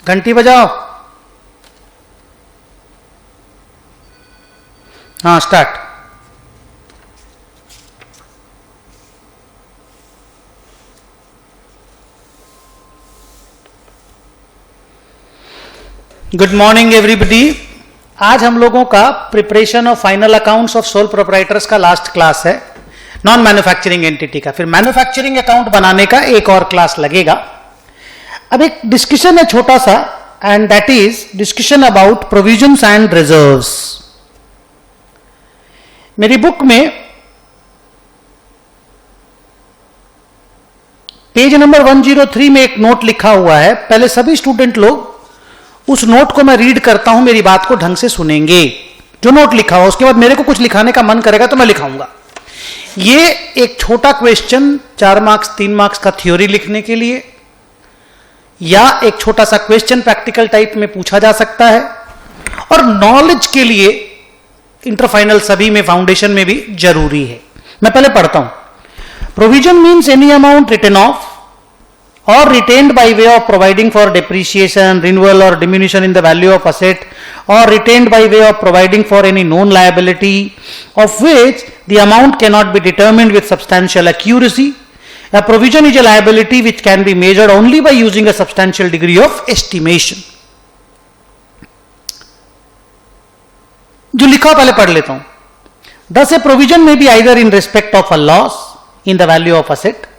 घंटी बजाओ। हाँ, स्टार्ट। Good morning everybody. आज हम लोगों का preparation of final accounts of sole proprietors का लास्ट क्लास है, नॉन मैन्युफैक्चरिंग एंटिटी का। फिर मैन्युफैक्चरिंग अकाउंट बनाने का एक और क्लास लगेगा। अब एक डिस्कशन है छोटा सा, and that is discussion about provisions and reserves. मेरी बुक में पेज नंबर 103 में एक नोट लिखा हुआ है। पहले सभी स्टूडेंट लोग उस नोट को मैं रीड करता हूं, मेरी बात को ढंग से सुनेंगे। जो नोट लिखा हुआ, उसके बाद मेरे को कुछ लिखाने का मन करेगा तो मैं लिखाऊंगा। ये एक छोटा क्वेश्चन 4 मार्क्स 3 मार्क्स का थ्योरी लिखने के लिए, या एक छोटा सा क्वेश्चन प्रैक्टिकल टाइप में पूछा जा सकता है, और नॉलेज के लिए इंटरफाइनल सभी में, फाउंडेशन में भी जरूरी है। मैं पहले पढ़ता हूं। Provision means any amount written off or retained by way of providing for depreciation, renewal or diminution in the value of asset, or retained by way of providing for any known liability of which the amount cannot be determined with substantial accuracy. A provision is a liability which can be measured only by using a substantial degree of estimation. जो लिखा पहले पढ़ लेता हूं। Thus a provision may be either in respect of a loss in the value of asset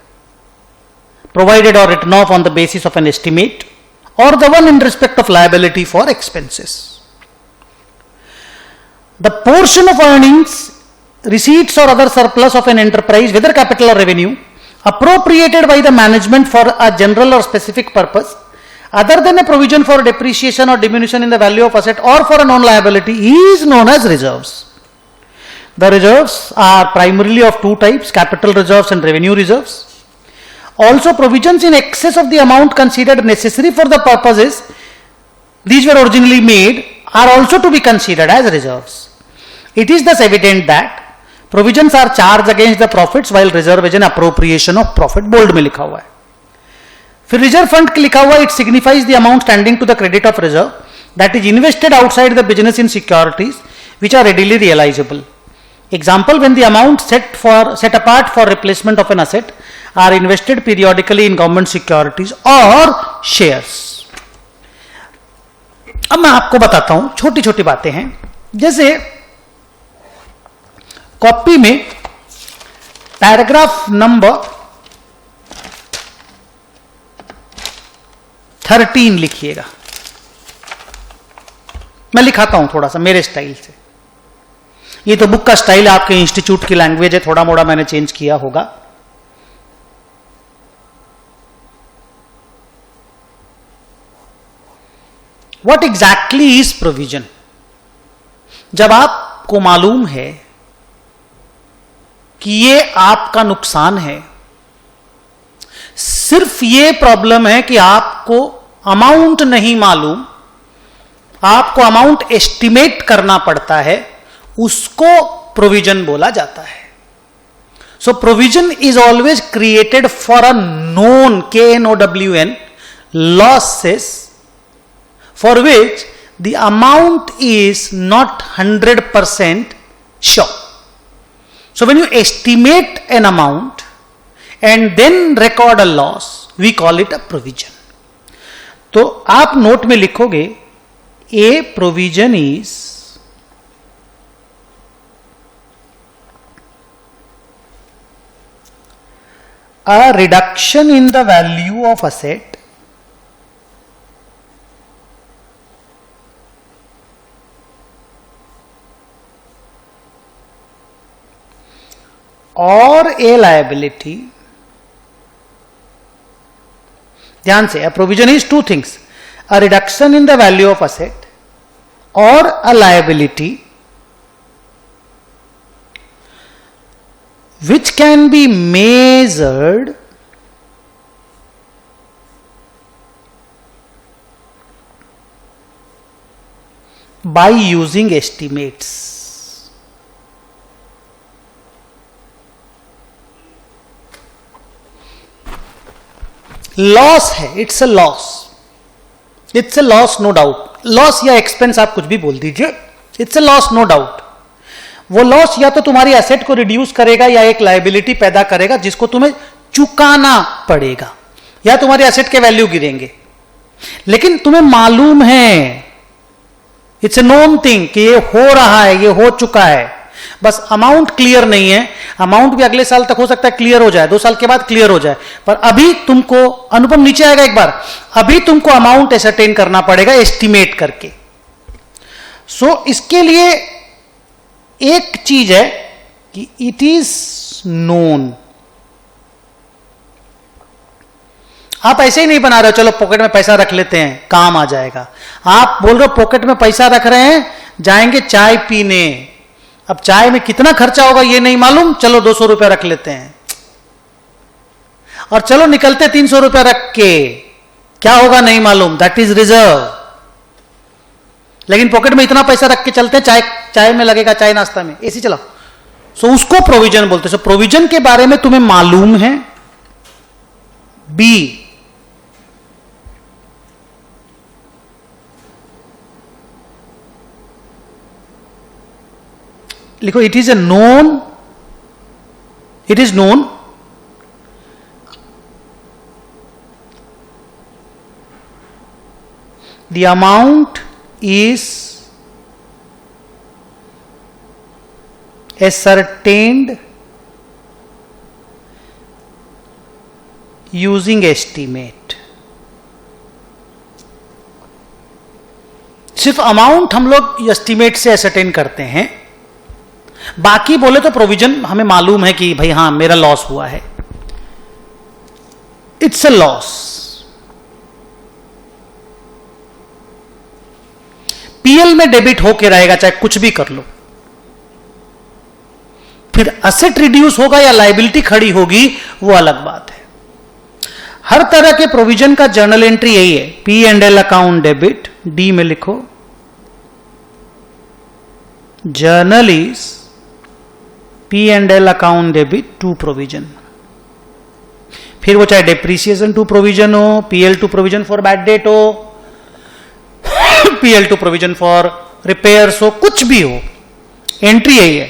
provided or written off on the basis of an estimate, or the one in respect of liability for expenses. The portion of earnings, receipts or other surplus of an enterprise, whether capital or revenue, appropriated by the management for a general or specific purpose other than a provision for depreciation or diminution in the value of asset or for a known liability, is known as reserves. The reserves are primarily of two types: capital reserves and revenue reserves. Also, provisions in excess of the amount considered necessary for the purposes these were originally made are also to be considered as reserves. It is thus evident that provisions are charged against the profits while reserve is an appropriation of profit. Bold में लिखा हुआ है। फिर reserve fund के लिखा हुआ, it signifies the amount standing to the credit of reserve that is invested outside the business in securities which are readily realizable. Example, when the amount set apart for replacement of an asset are invested periodically in government securities or shares. अब मैं आपको बताता हूं, छोटी छोटी बातें हैं। जैसे कॉपी में पैराग्राफ नंबर 13 लिखिएगा। मैं लिखाता हूं थोड़ा सा मेरे स्टाइल से। ये तो बुक का स्टाइल है, आपके इंस्टीट्यूट की लैंग्वेज है, थोड़ा मोड़ा मैंने चेंज किया होगा। What exactly is provision? जब आपको मालूम है कि ये आपका नुकसान है, सिर्फ ये प्रॉब्लम है कि आपको अमाउंट नहीं मालूम, आपको अमाउंट एस्टिमेट करना पड़ता है, उसको प्रोविजन बोला जाता है। So provision is always created for a known, KNOWN, losses for which the amount is not 100% sure. So when you estimate an amount and then record a loss, we call it a provision. तो आप note में लिखोगे, a provision is a reduction in the value of asset or a liability. ध्यान से, a provision is two things: a reduction in the value of asset or a liability which can be measured by using estimates. Loss है, it's a loss, it's a loss no doubt, loss या expense आप कुछ भी बोल दीजिए, it's a loss no doubt. वो loss या तो तुम्हारी एसेट को रिड्यूस करेगा या एक लायबिलिटी पैदा करेगा जिसको तुम्हें चुकाना पड़ेगा, या तुम्हारे एसेट के वैल्यू गिरेंगे। लेकिन तुम्हें मालूम है, इट्स ए नोन थिंग कि ये हो रहा है, ये हो चुका है, बस अमाउंट क्लियर नहीं है। अमाउंट भी अगले साल तक हो सकता है क्लियर हो जाए, 2 साल के बाद क्लियर हो जाए, पर अभी तुमको, अनुपम नीचे आएगा एक बार, अभी तुमको अमाउंट एसरटेन करना पड़ेगा एस्टिमेट करके। सो इसके लिए एक चीज है कि इट इज नोन। आप ऐसे ही नहीं बना रहे हो चलो पॉकेट में पैसा रख लेते हैं काम आ जाएगा। आप बोल रहे हो पॉकेट में पैसा रख रहे हैं, जाएंगे चाय पीने, अब चाय में कितना खर्चा होगा ये नहीं मालूम, चलो 200 रुपया रख लेते हैं, और चलो निकलते 300 रुपया रख के, क्या होगा नहीं मालूम, दैट इज रिजर्व। लेकिन पॉकेट में इतना पैसा रख के चलते हैं, चाय में लगेगा, चाय नाश्ता में, एसी चलाओ, सो उसको प्रोविजन बोलते हैं। सो प्रोविजन के बारे में तुम्हें मालूम है। बी, लिखो it is a known, it is known the amount is ascertained using estimate। सिर्फ अमाउंट हम लोग एस्टिमेट से एसरटेन करते हैं, बाकी बोले तो प्रोविजन हमें मालूम है कि भाई हां मेरा लॉस हुआ है, इट्स अ लॉस। पीएल में डेबिट होके रहेगा चाहे कुछ भी कर लो। फिर असेट रिड्यूस होगा या लायबिलिटी खड़ी होगी वो अलग बात है। हर तरह के प्रोविजन का जर्नल एंट्री यही है, P and L account debit, D में लिखो journal is P and L account debit to provision. फिर वो चाहे डेप्रीसिएशन टू प्रोविजन हो, PL to provision for bad debt हो, PL to provision for repairs हो, कुछ भी हो, एंट्री यही है,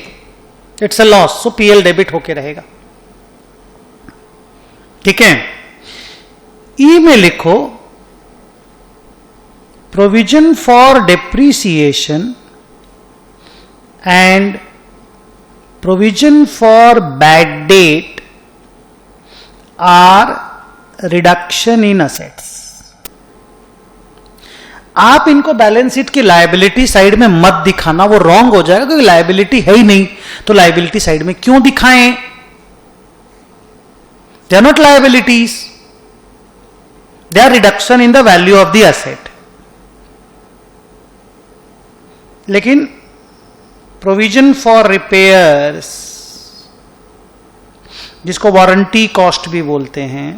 it's a loss, so PL debit होके रहेगा। ठीक है। ई में लिखो provision for depreciation and provision for bad debt or reduction in assets. आप इनको बैलेंस शीट की लायबिलिटी साइड में मत दिखाना, वो रॉन्ग हो जाएगा, क्योंकि लायबिलिटी है ही नहीं, तो लायबिलिटी साइड में क्यों दिखाएं? They are not liabilities, they are reduction in the value of the asset. लेकिन प्रोविजन फॉर रिपेयर्स, जिसको वारंटी कॉस्ट भी बोलते हैं,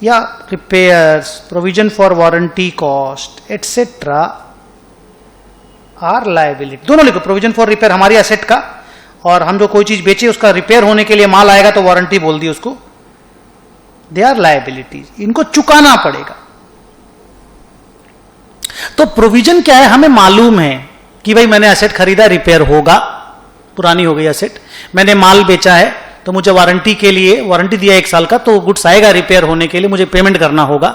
या repairs, provision for warranty cost etcetera are liability. दोनों लिखो, प्रोविजन फॉर रिपेयर हमारी एसेट का, और हम जो कोई चीज बेचे उसका रिपेयर होने के लिए माल आएगा तो वारंटी बोल दी उसको, दे आर लायबिलिटीज, इनको चुकाना पड़ेगा। तो प्रोविजन क्या है, हमें मालूम है कि भाई मैंने एसेट खरीदा, रिपेयर होगा, पुरानी हो गई एसेट, मैंने माल बेचा है तो मुझे वारंटी के लिए, वारंटी दिया 1 साल का, तो गुड्स आएगा रिपेयर होने के लिए, मुझे पेमेंट करना होगा,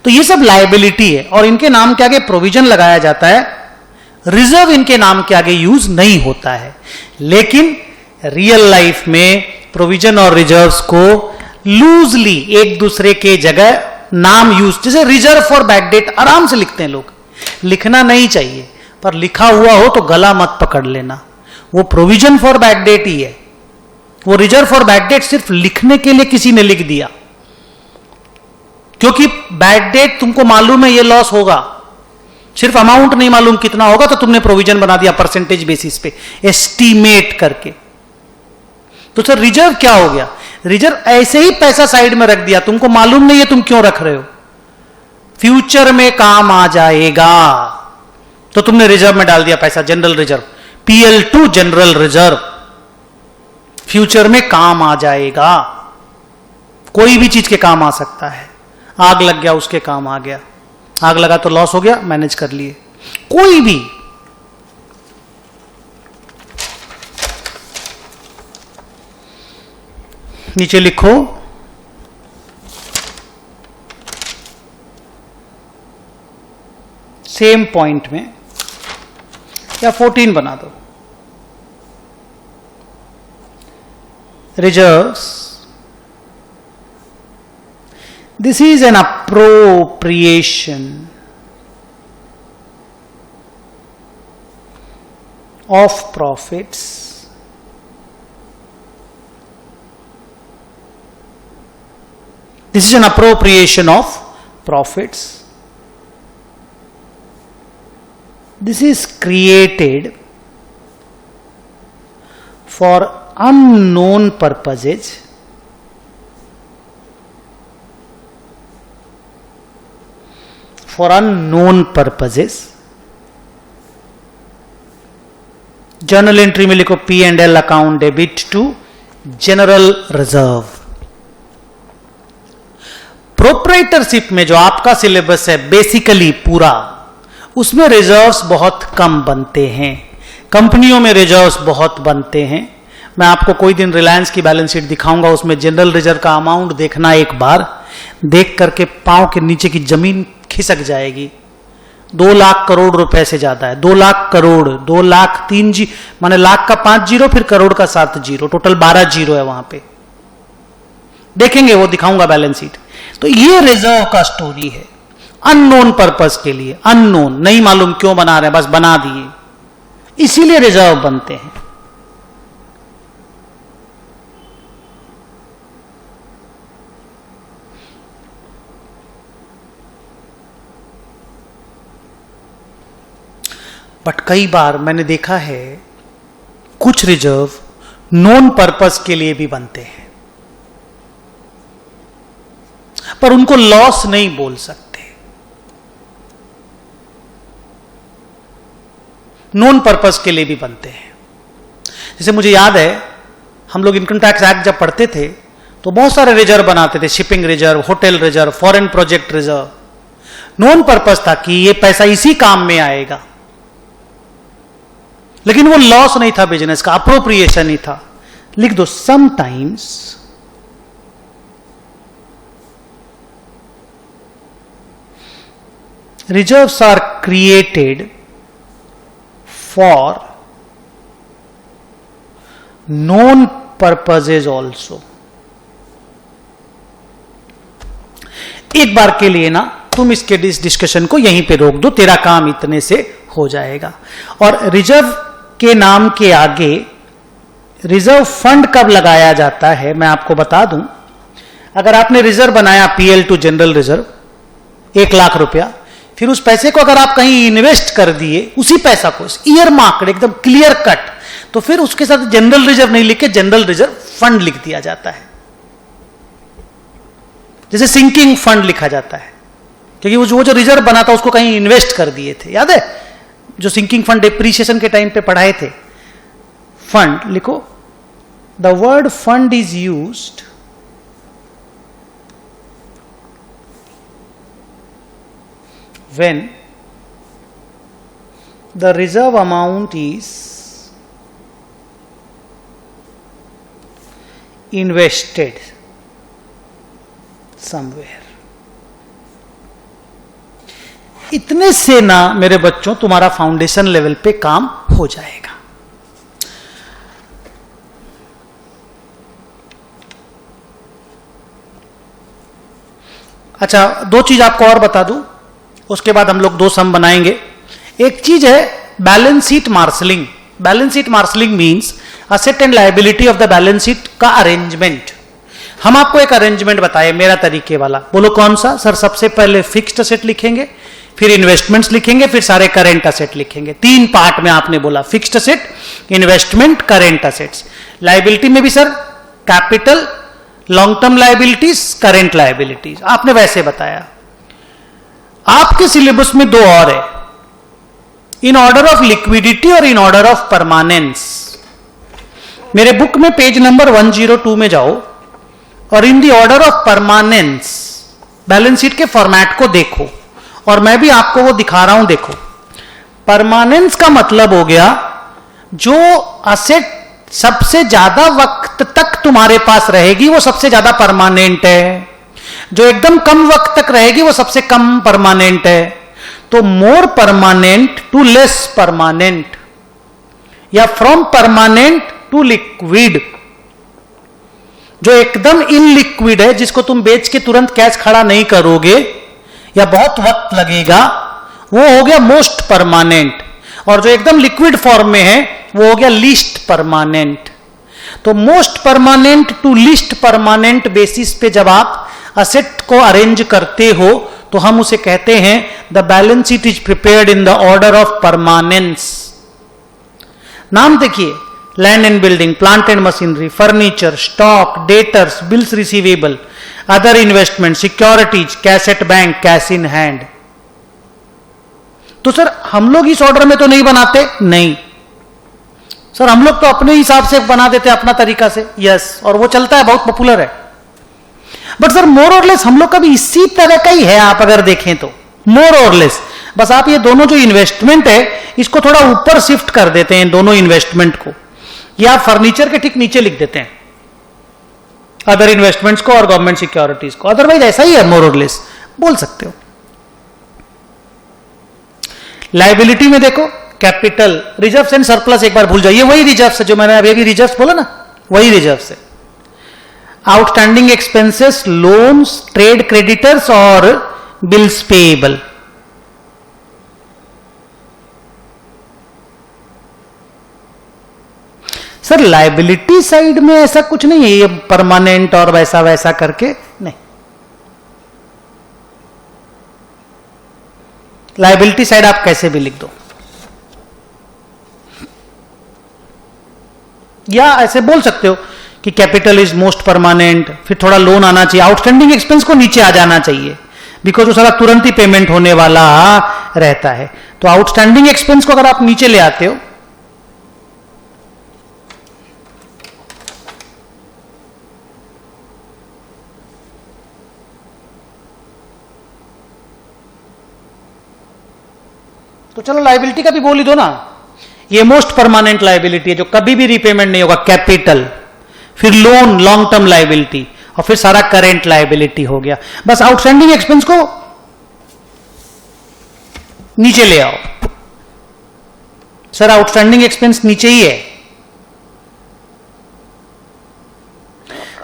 तो ये सब लायबिलिटी है, और इनके नाम के आगे प्रोविजन लगाया जाता है, रिजर्व इनके नाम के आगे यूज नहीं होता है। लेकिन रियल लाइफ में प्रोविजन और रिजर्व्स को लूजली एक दूसरे के जगह नाम यूज, जैसे रिजर्व फॉर बैड डेट आराम से लिखते हैं लोग, लिखना नहीं चाहिए, पर लिखा हुआ हो तो गला मत पकड़ लेना, वो प्रोविजन फॉर बैड डेट ही है। वो रिजर्व फॉर बैड डेट सिर्फ लिखने के लिए किसी ने लिख दिया, क्योंकि बैड डेट तुमको मालूम है ये लॉस होगा, सिर्फ अमाउंट नहीं मालूम कितना होगा, तो तुमने प्रोविजन बना दिया परसेंटेज बेसिस पे, एस्टीमेट करके। तो सर रिजर्व क्या हो गया? रिजर्व ऐसे ही पैसा साइड में रख दिया, तुमको मालूम नहीं है तुम क्यों रख रहे हो, फ्यूचर में काम आ जाएगा, तो तुमने रिजर्व में डाल दिया पैसा, general reserve, PL to general reserve, future में काम आ जाएगा, कोई भी चीज के काम आ सकता है। आग लग गया, उसके काम आ गया, आग लगा तो लॉस हो गया, मैनेज कर लिए। कोई भी नीचे लिखो सेम पॉइंट में, या 14 बना दो, reserves, this is an appropriation of profits this is an appropriation of profits this is created for unknown purposes journal entry में लिखो P&L account debit to general reserve. Proprietorship में जो आपका सिलेबस है बेसिकली पूरा, उसमें रिजर्व्स बहुत कम बनते हैं, कंपनियों में रिजर्व्स बहुत बनते हैं। मैं आपको कोई दिन रिलायंस की बैलेंस शीट दिखाऊंगा, उसमें जनरल रिजर्व का अमाउंट देखना, एक बार देख करके पांव के नीचे की जमीन खिसक जाएगी। 2 लाख करोड़ रुपए से ज्यादा है, 2 लाख करोड़, 2 लाख 3 जी माने लाख का 5 जीरो, फिर करोड़ का 7 जीरो, टोटल 12 जीरो है वहां पे, देखेंगे, वो दिखाऊंगा बैलेंस शीट। तो ये रिजर्व का स्टोरी है, अननोन पर्पस के लिए, अननोन, नहीं मालूम क्यों बना रहे हैं, बस बना दिए, इसीलिए रिजर्व बनते हैं। बट कई बार मैंने देखा है कुछ रिजर्व नॉन पर्पस के लिए भी बनते हैं, पर उनको लॉस नहीं बोल सकते, नॉन पर्पस के लिए भी बनते हैं। जैसे मुझे याद है, हम लोग इनकम टैक्स एक्ट जब पढ़ते थे तो बहुत सारे रिजर्व बनाते थे, shipping reserve, hotel reserve, foreign project reserve. Non purpose था कि ये पैसा इसी काम में आएगा, लेकिन वो लॉस नहीं था बिजनेस का, अप्रोप्रिएशन ही था। लिख दो, sometimes reserves are created for known purposes also. एक बार के लिए ना तुम इसके इस डिस्कशन को यहीं पे रोक दो, तेरा काम इतने से हो जाएगा। और रिजर्व के नाम के आगे रिजर्व फंड कब लगाया जाता है मैं आपको बता दूं। अगर आपने रिजर्व बनाया PL to general reserve 1 lakh रुपया, फिर उस पैसे को अगर आप कहीं इन्वेस्ट कर दिए, उसी पैसा को ईयर मार्क्ड एकदम क्लियर कट, तो फिर उसके साथ जनरल रिजर्व नहीं लिख के जनरल रिजर्व फंड लिख दिया जाता है। जैसे सिंकिंग फंड लिखा जाता है, क्योंकि वो जो रिजर्व बना था उसको कहीं इन्वेस्ट कर दिए थे, याद है जो सिंकिंग फंड डिप्रीशिएशन के टाइम पे पढ़ाए थे। फंड लिखो, the word fund is used when the reserve amount is invested somewhere। इतने से ना मेरे बच्चों तुम्हारा फाउंडेशन लेवल पे काम हो जाएगा। अच्छा, 2 चीज आपको और बता दूं, उसके बाद हम लोग 2 सम बनाएंगे। एक चीज है balance sheet marshalling. Balance sheet marshalling means asset and liability of the balance sheet का अरेंजमेंट। हम आपको एक अरेंजमेंट बताए मेरा तरीके वाला, बोलो कौन सा? सर सबसे पहले फिक्स्ड असेट लिखेंगे, फिर इन्वेस्टमेंट्स लिखेंगे, फिर सारे करेंट असेट लिखेंगे। 3 पार्ट में आपने बोला, fixed asset, investment, current assets. Liability में भी sir capital, long term liabilities, current liabilities, आपने वैसे बताया। आपके सिलेबस में 2 और है, इन ऑर्डर ऑफ लिक्विडिटी और इन ऑर्डर ऑफ परमानेंस। मेरे बुक में पेज नंबर 102 में जाओ और in the order of permanence balance sheet के फॉर्मेट को देखो, और मैं भी आपको वो दिखा रहा हूं। देखो, परमानेंस का मतलब हो गया जो असेट सबसे ज्यादा वक्त तक तुम्हारे पास रहेगी वो सबसे ज्यादा परमानेंट है, जो एकदम कम वक्त तक रहेगी वो सबसे कम परमानेंट है। तो more permanent to less permanent, या फ्रॉम परमानेंट टू लिक्विड, जो एकदम इनलिक्विड है, जिसको तुम बेच के तुरंत कैश खड़ा नहीं करोगे या बहुत वक्त लगेगा, वो हो गया मोस्ट परमानेंट। और जो एकदम लिक्विड फॉर्म में है वो हो गया लीस्ट परमानेंट। तो most permanent to least permanent basis पे जब आप असेट को अरेंज करते हो तो हम उसे कहते हैं the balance sheet is prepared in the order of permanence. नाम देखिए, land and building, plant and machinery, furniture, stock, debtors, bills receivable, other investment, securities, cash at bank, cash in hand. तो सर हम लोग इस order में तो नहीं बनाते, नहीं सर, हम लोग तो अपने हिसाब से बना देते हैं, अपना तरीका से। यस, और वो चलता है, बहुत पॉपुलर है। बट सर मोर और लेस हम लोग का भी इसी तरह का ही है, आप अगर देखें तो मोर और लेस। बस आप ये दोनों जो इन्वेस्टमेंट है इसको थोड़ा ऊपर शिफ्ट कर देते हैं, दोनों इन्वेस्टमेंट को, या फर्नीचर के ठीक नीचे लिख देते हैं अदर इन्वेस्टमेंट्स को और गवर्नमेंट सिक्योरिटीज को। अदरवाइज ऐसा ही है, मोर और लेस बोल सकते हो। लायबिलिटी में देखो, कैपिटल, रिजर्व्स एंड सरप्लस एक बार भूल जाइए, वही रिजर्व्स है जो मैंने अभी रिजर्व्स बोला ना, वही रिजर्व्स है। Outstanding expenses, loans, trade creditors और bills payable. Sir liability side में ऐसा कुछ नहीं है ये परमानेंट और वैसा वैसा करके, नहीं। लायबिलिटी साइड आप कैसे भी लिख दो, या ऐसे बोल सकते हो कि कैपिटल इज मोस्ट परमानेंट, फिर थोड़ा लोन आना चाहिए, आउटस्टैंडिंग एक्सपेंस को नीचे आ जाना चाहिए, बिकॉज वो सारा तुरंत ही पेमेंट होने वाला रहता है। तो आउटस्टैंडिंग एक्सपेंस को अगर आप नीचे ले आते हो, तो चलो लायबिलिटी का भी बोल ही दो ना, ये मोस्ट परमानेंट लायबिलिटी है जो कभी भी रीपेमेंट नहीं होगा, कैपिटल, फिर लोन, लॉन्ग टर्म लायबिलिटी, और फिर सारा करेंट लायबिलिटी हो गया। बस आउटस्टैंडिंग एक्सपेंस को नीचे ले आओ। सर आउटस्टैंडिंग एक्सपेंस नीचे ही है,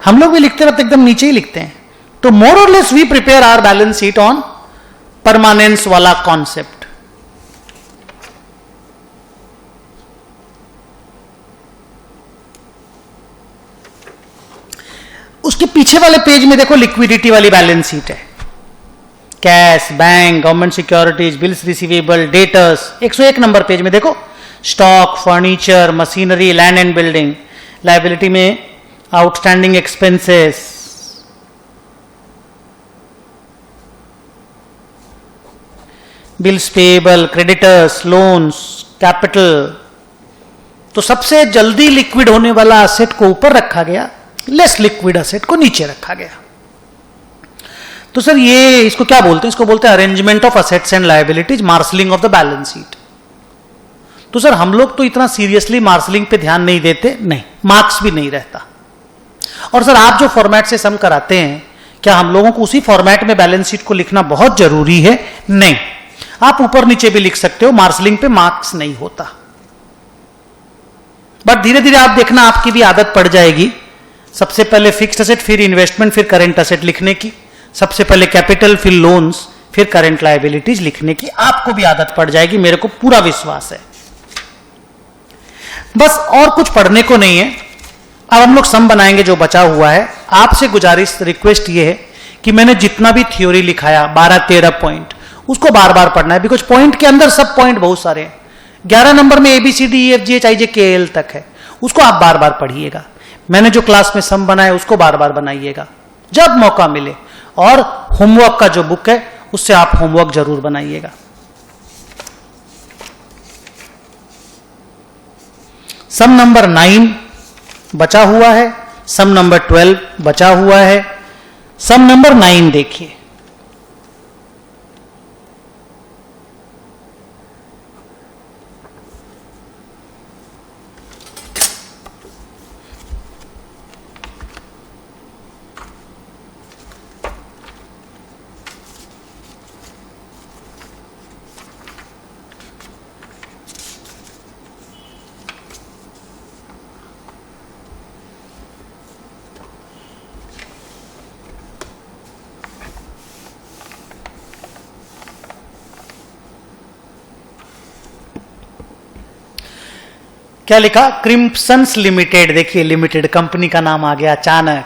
हम लोग भी लिखते वक्त एकदम नीचे ही लिखते हैं। तो मोर और less we prepare our balance sheet on permanence वाला कॉन्सेप्ट। उसके पीछे वाले पेज में देखो लिक्विडिटी वाली बैलेंस शीट है, cash, bank, government securities, bills receivable, debtors. 101 number page में देखो, stock, furniture, machinery, land and building. Liability में outstanding expenses, bills payable, creditors, loans, capital. तो सबसे जल्दी लिक्विड होने वाला असेट को ऊपर रखा गया, लेस लिक्विड असेट को नीचे रखा गया। तो सर ये इसको क्या बोलते हैं? इसको बोलते हैं arrangement of assets and liabilities, marshalling of the balance sheet. तो सर हम लोग तो इतना सीरियसली मार्शलिंग पे ध्यान नहीं देते, नहीं, मार्क्स भी नहीं रहता। और सर आप जो फॉर्मेट से सम कराते हैं, क्या हम लोगों को उसी फॉर्मेट में बैलेंस शीट को लिखना बहुत जरूरी है? नहीं, आप ऊपर नीचे भी लिख सकते हो, मार्शलिंग पे मार्क्स नहीं होता। बट धीरे धीरे आप देखना आपकी भी आदत पड़ जाएगी, सबसे पहले फिक्स्ड असेट, फिर इन्वेस्टमेंट, फिर करेंट असेट लिखने की, सबसे पहले कैपिटल, फिर लोन्स, फिर करेंट लायबिलिटीज लिखने की आपको भी आदत पड़ जाएगी, मेरे को पूरा विश्वास है। बस और कुछ पढ़ने को नहीं है। अब हम लोग सम बनाएंगे जो बचा हुआ है। आपसे गुजारिश, रिक्वेस्ट ये है कि मैंने जितना भी थ्योरी लिखाया 12-13 पॉइंट, उसको बार बार पढ़ना है, बिकॉज पॉइंट के अंदर सब पॉइंट बहुत सारे हैं। 11 नंबर में ABCDEFGHIJKL तक है, उसको आप बार बार पढ़िएगा। मैंने जो क्लास में सम बनाया उसको बार बार बनाइएगा जब मौका मिले, और होमवर्क का जो बुक है उससे आप होमवर्क जरूर बनाइएगा। सम नंबर 9 बचा हुआ है, सम नंबर 12 बचा हुआ है। सम नंबर 9 देखिए, क्या लिखा? क्रिम्पसन्स लिमिटेड। देखिए लिमिटेड कंपनी का नाम आ गया अचानक,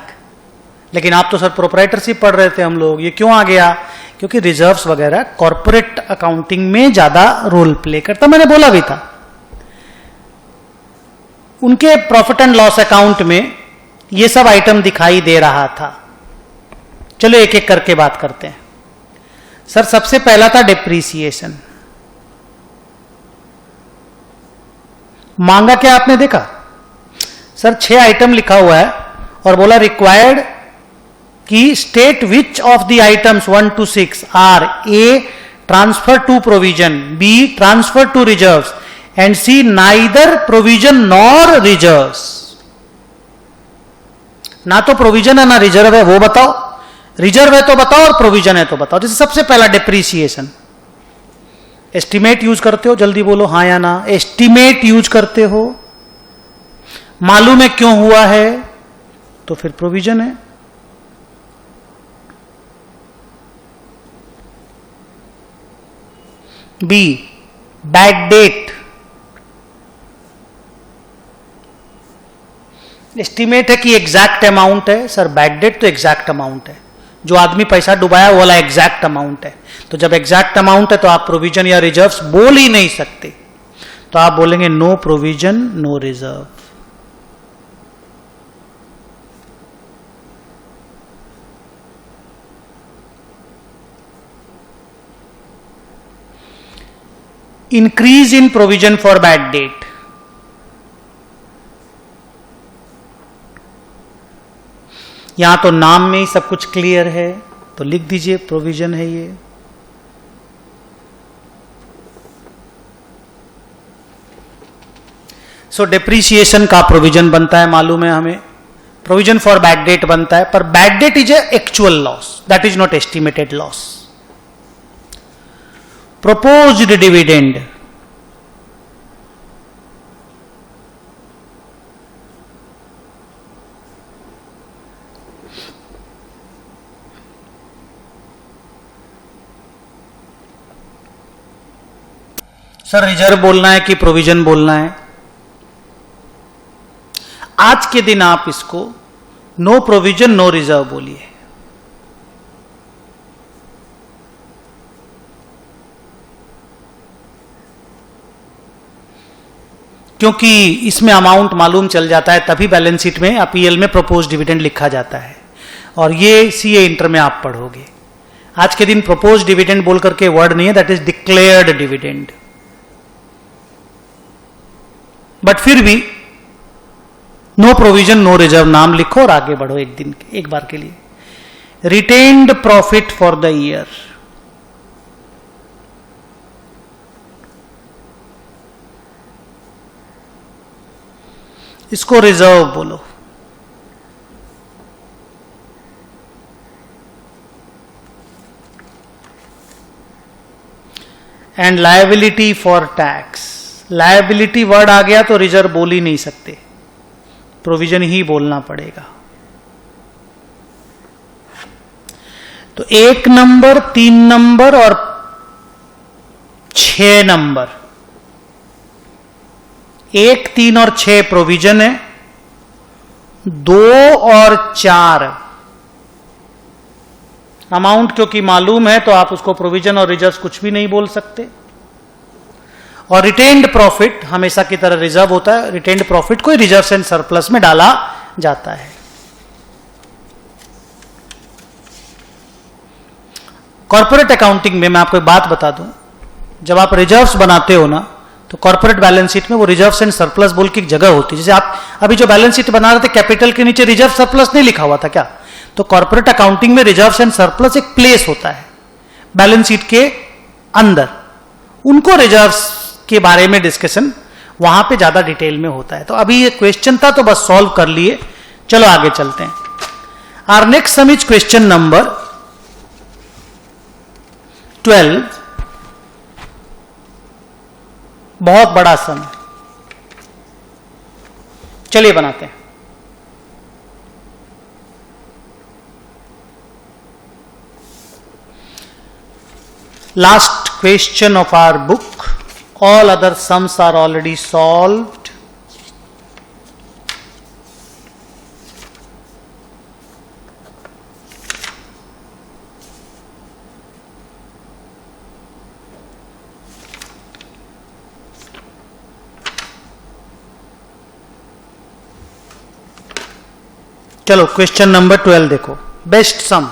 लेकिन आप तो सर प्रोप्राइटरशिप पढ़ रहे थे हम लोग, ये क्यों आ गया? क्योंकि रिजर्व्स वगैरह कॉर्पोरेट अकाउंटिंग में ज्यादा रोल प्ले करता, मैंने बोला भी था। उनके प्रॉफिट एंड लॉस अकाउंट में ये सब आइटम दिखाई दे रहा था। चलो एक एक करके बात करते हैं। सर सबसे पहला था डिप्रीसिएशन। मांगा क्या आपने देखा? सर 6 आइटम लिखा हुआ है और बोला रिक्वायर्ड कि state which of the items 1 to 6 are A transfer to provision, B transfer to reserves and C neither provision nor reserves. ना तो प्रोविजन है ना रिजर्व है, वो बताओ। रिजर्व है तो बताओ और प्रोविजन है तो बताओ। जैसे सबसे पहला डिप्रीसिएशन। एस्टिमेट यूज करते हो? जल्दी बोलो हाँ या ना। एस्टिमेट यूज करते हो? मालूम है क्यों हुआ है तो फिर प्रोविजन है। Be bad debt. एस्टिमेट है कि एग्जैक्ट अमाउंट है, सर बैड डेट तो एग्जैक्ट अमाउंट है। जो आदमी पैसा डुबाया वो वाला एग्जैक्ट अमाउंट है। तो जब एग्जैक्ट अमाउंट है तो आप प्रोविजन या रिजर्व्स बोल ही नहीं सकते, तो आप बोलेंगे no provision no reserve. Increase in provision for bad debt. यहां तो नाम में ही सब कुछ क्लियर है, तो लिख दीजिए प्रोविजन है ये। सो डिप्रीसिएशन का प्रोविजन बनता है, मालूम है हमें। प्रोविजन फॉर बैड डेट बनता है, पर bad debt is a actual loss, that is not estimated loss. proposed dividend, sir reserve बोलना है कि प्रोविजन बोलना है? आज के दिन आप इसको नो प्रोविजन नो रिजर्व बोलिए। क्योंकि इसमें अमाउंट मालूम चल जाता है, तभी बैलेंस शीट में अपीएल में प्रपोज डिविडेंड लिखा जाता है, और ये सीए इंटर में आप पढ़ोगे। आज के दिन प्रपोज डिविडेंड बोल करके वर्ड नहीं है, that is declared dividend. But फिर भी नो प्रोविजन नो रिजर्व नाम लिखो और आगे बढ़ो एक बार के लिए। Retained profit for the year, इसको रिजर्व बोलो। And liability for tax, liability word आ गया तो रिजर्व बोल ही नहीं सकते, प्रोविजन ही बोलना पड़ेगा। तो 1 नंबर, 3 नंबर और 6 नंबर, 1, 3 और 6 प्रोविजन है, 2 और 4 अमाउंट क्योंकि मालूम है तो आप उसको प्रोविजन और रिजर्व कुछ भी नहीं बोल सकते। और रिटेन्ड प्रॉफिट हमेशा की तरह रिजर्व होता है, रिटेन्ड प्रॉफिट को रिजर्व एंड सरप्लस में डाला जाता है। कॉर्पोरेट अकाउंटिंग में मैं आपको एक बात बता दूं, जब आप रिजर्व्स बनाते हो ना तो कॉर्पोरेट बैलेंस शीट में वो रिजर्व्स एंड सरप्लस बोल की एक जगह होती है। जैसे आप अभी जो बैलेंस शीट बना रहे थे कैपिटल के नीचे रिजर्व सरप्लस नहीं लिखा हुआ था क्या? तो कॉर्पोरेट अकाउंटिंग में रिजर्व्स एंड सरप्लस एक प्लेस होता है बैलेंस शीट के अंदर, उनको रिजर्व्स के बारे में डिस्कशन वहां पे ज्यादा डिटेल में होता है। तो अभी ये क्वेश्चन था तो बस सॉल्व कर लिए, चलो आगे चलते हैं। Our next sum is question number 12। बहुत बड़ा सम, चलिए बनाते हैं। Last question of our book. All other sums are already solved. चलो क्वेश्चन नंबर 12 देखो, बेस्ट सम।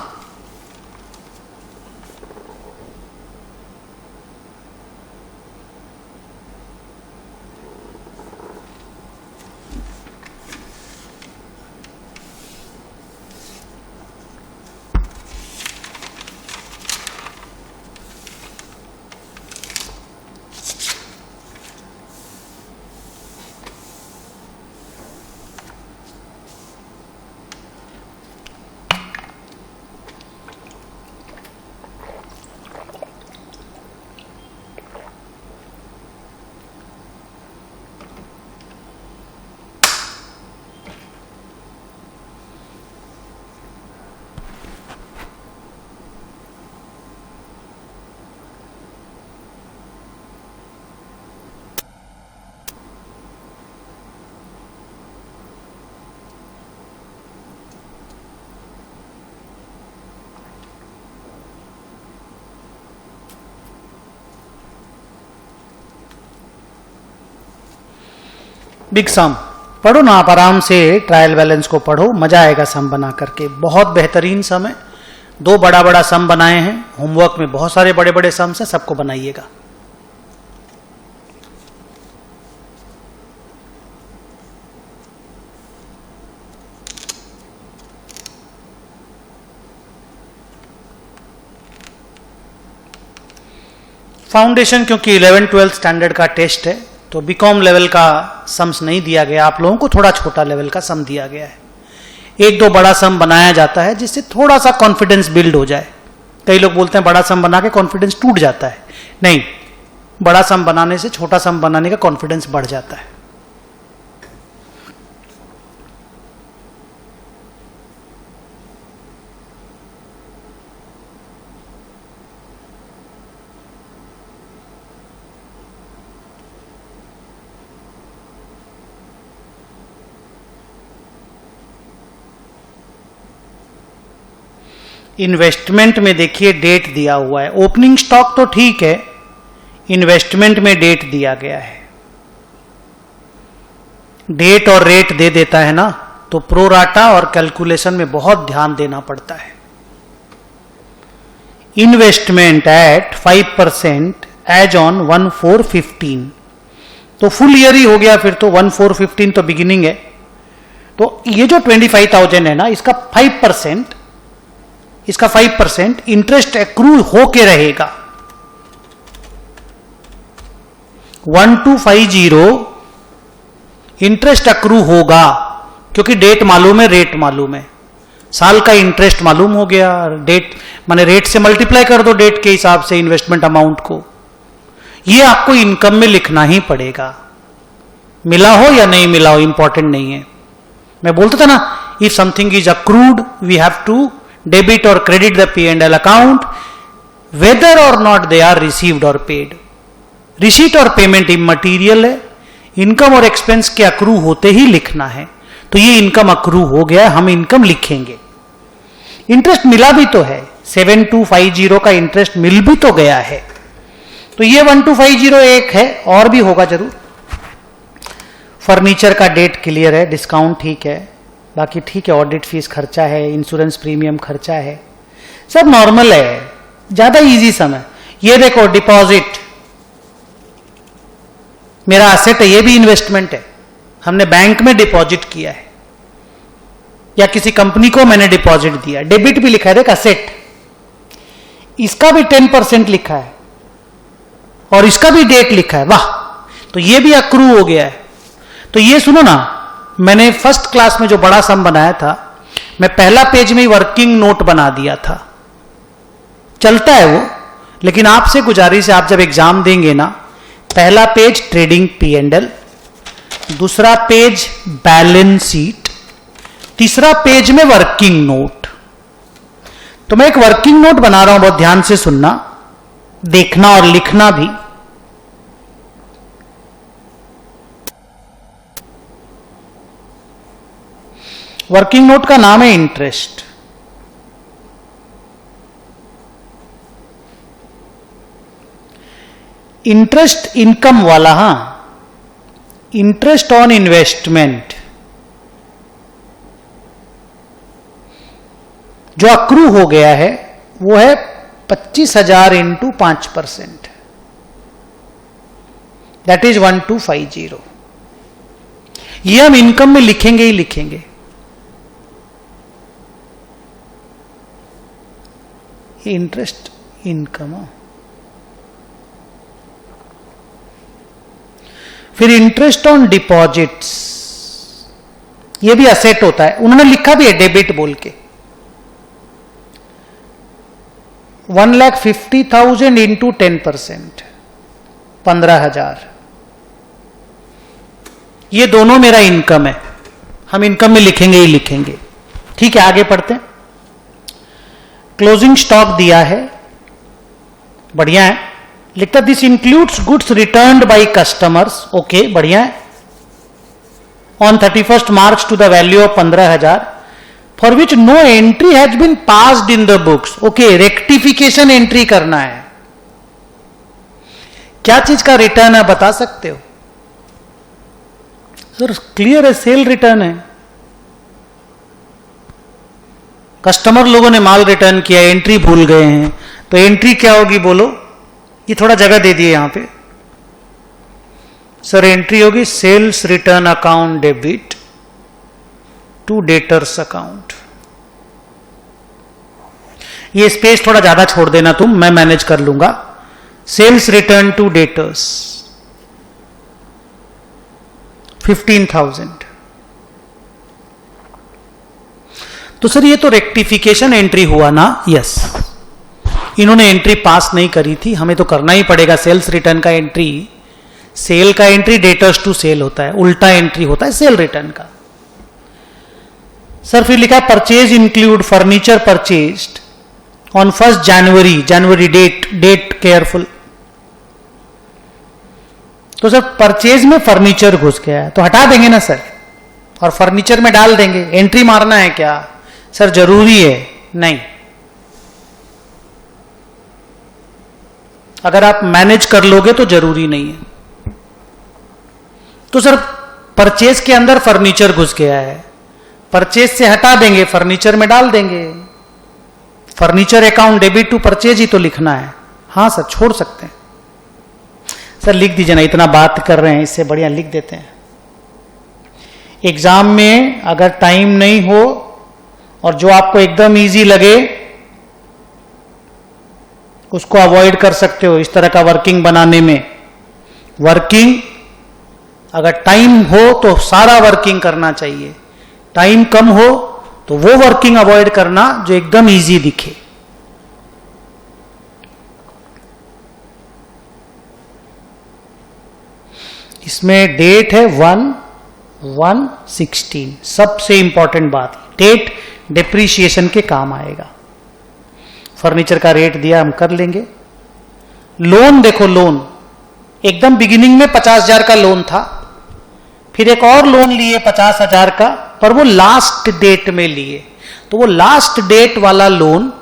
बिग सम पढ़ो ना आप आराम से, ट्रायल बैलेंस को पढ़ो, मजा आएगा सम बना करके। बहुत बेहतरीन सम है, दो बड़ा बड़ा सम बनाए हैं, होमवर्क में बहुत सारे बड़े बड़े सम्स हैं, सबको बनाइएगा। फाउंडेशन क्योंकि 11-12 स्टैंडर्ड का टेस्ट है, तो बीकॉम लेवल का सम्स नहीं दिया गया आप लोगों को, थोड़ा छोटा लेवल का सम दिया गया है। एक दो बड़ा सम बनाया जाता है जिससे थोड़ा सा कॉन्फिडेंस बिल्ड हो जाए। कई लोग बोलते हैं बड़ा सम बना के कॉन्फिडेंस टूट जाता है, नहीं, बड़ा सम बनाने से छोटा सम बनाने का कॉन्फिडेंस बढ़ जाता है। इन्वेस्टमेंट में देखिए डेट दिया हुआ है, ओपनिंग स्टॉक तो ठीक है, इन्वेस्टमेंट में डेट दिया गया है। डेट और रेट दे देता है ना, तो प्रोराटा और कैलकुलेशन में बहुत ध्यान देना पड़ता है। इन्वेस्टमेंट एट 5% एज ऑन 1/4/15, तो फुल ईयर ही हो गया फिर तो, 1/4/15 तो बिगिनिंग है। तो ये जो 25,000 है ना, इसका 5% इंटरेस्ट एक्रू होके रहेगा। 1250 इंटरेस्ट एक्रू होगा, क्योंकि डेट मालूम है, रेट मालूम है, साल का इंटरेस्ट मालूम हो गया। डेट माने रेट से मल्टीप्लाई कर दो डेट के हिसाब से इन्वेस्टमेंट अमाउंट को। ये आपको इनकम में लिखना ही पड़ेगा, मिला हो या नहीं मिला हो इंपॉर्टेंट नहीं है। मैं बोलता था ना, if something is accrued we have to debit or credit the P&L account whether or not they are received or paid. Receipt और पेमेंट इममटीरियल है, इनकम और एक्सपेंस के अक्रू होते ही लिखना है। तो ये इनकम अक्रू हो गया, हम इनकम लिखेंगे। इंटरेस्ट मिला भी तो है, 7250 का इंटरेस्ट मिल भी तो गया है, तो ये 1250 एक है, और भी होगा जरूर। फर्नीचर का डेट क्लियर है, डिस्काउंट ठीक है, बाकी ठीक है, ऑडिट फीस खर्चा है, इंश्योरेंस प्रीमियम खर्चा है, सब नॉर्मल है, ज्यादा इजी सम है। ये देखो डिपॉजिट मेरा असेट है, ये भी इन्वेस्टमेंट है, हमने बैंक में डिपॉजिट किया है या किसी कंपनी को मैंने डिपॉजिट दिया। डेबिट भी लिखा है, देख असेट, इसका भी 10% लिखा है और इसका भी डेट लिखा है, वाह, तो ये भी अक्रू हो गया है। तो ये सुनो ना, मैंने फर्स्ट क्लास में जो बड़ा सम बनाया था, मैं पहला पेज में ही वर्किंग नोट बना दिया था, चलता है वो, लेकिन आपसे गुजारिश है, आप जब एग्जाम देंगे ना, पहला पेज ट्रेडिंग P&L, दूसरा पेज बैलेंस शीट, तीसरा पेज में वर्किंग नोट। तो मैं एक वर्किंग नोट बना रहा हूं, बहुत ध्यान से सुनना, देखना और लिखना भी। वर्किंग नोट का नाम है इंटरेस्ट। इंटरेस्ट इनकम वाला, हां, इंटरेस्ट ऑन इन्वेस्टमेंट, जो अक्रू हो गया है वो है 25,000 इंटू 5%, दैट इज 1250। ये हम इनकम में लिखेंगे ही लिखेंगे। इंटरेस्ट इनकम, फिर इंटरेस्ट ऑन डिपॉजिट्स, ये भी असेट होता है, उन्होंने लिखा भी है डेबिट बोल के। 1,50,000 इंटू 10%, 15,000। ये दोनों मेरा इनकम है, हम इनकम में लिखेंगे ही लिखेंगे। ठीक है, आगे पढ़ते हैं। क्लोजिंग स्टॉक दिया है, बढ़िया है, लिखता this includes goods returned by customers, okay बढ़िया है, on 31st March to the value of 15,000 for which no entry has been passed in the books, okay rectification entry करना है। क्या चीज का रिटर्न है बता सकते हो सर? क्लियर है, सेल रिटर्न है। कस्टमर लोगों ने माल रिटर्न किया, एंट्री भूल गए हैं, तो एंट्री क्या होगी बोलो? ये थोड़ा जगह दे दिए यहां पे सर। एंट्री होगी sales return account debit to debtors account. ये स्पेस थोड़ा ज्यादा छोड़ देना तुम, मैं मैनेज कर लूंगा। Sales return to debtors 15,000। तो सर ये तो रेक्टिफिकेशन एंट्री हुआ ना? यस, इन्होंने एंट्री पास नहीं करी थी, हमें तो करना ही पड़ेगा। सेल्स रिटर्न का एंट्री, सेल का एंट्री डेटर्स टू सेल होता है, उल्टा एंट्री होता है सेल रिटर्न का। सर फिर लिखा purchase include furniture purchased on 1st January, date careful. तो सर परचेज में फर्नीचर घुस गया है तो हटा देंगे ना सर, और फर्नीचर में डाल देंगे। एंट्री मारना है क्या सर? जरूरी है? नहीं, अगर आप मैनेज कर लोगे तो जरूरी नहीं है। तो सर परचेज के अंदर फर्नीचर घुस गया है, परचेज से हटा देंगे, फर्नीचर में डाल देंगे। Furniture account debit to purchase ही तो लिखना है। हाँ सर, छोड़ सकते हैं सर, लिख दीजिए ना, इतना बात कर रहे हैं, इससे बढ़िया लिख देते हैं। एग्जाम में अगर टाइम नहीं हो और जो आपको एकदम इजी लगे उसको अवॉइड कर सकते हो इस तरह का वर्किंग बनाने में। वर्किंग अगर टाइम हो तो सारा वर्किंग करना चाहिए, टाइम कम हो तो वो वर्किंग अवॉइड करना जो एकदम इजी दिखे। इसमें डेट है 1/1/16, सबसे इंपॉर्टेंट बात, डेट डिप्रीशिएशन के काम आएगा। फर्नीचर का रेट दिया, हम कर लेंगे। लोन देखो, लोन एकदम बिगिनिंग में 50,000 का लोन था, फिर एक और लोन लिए 50,000 का, पर वो लास्ट डेट में लिए, तो वो लास्ट डेट वाला लोन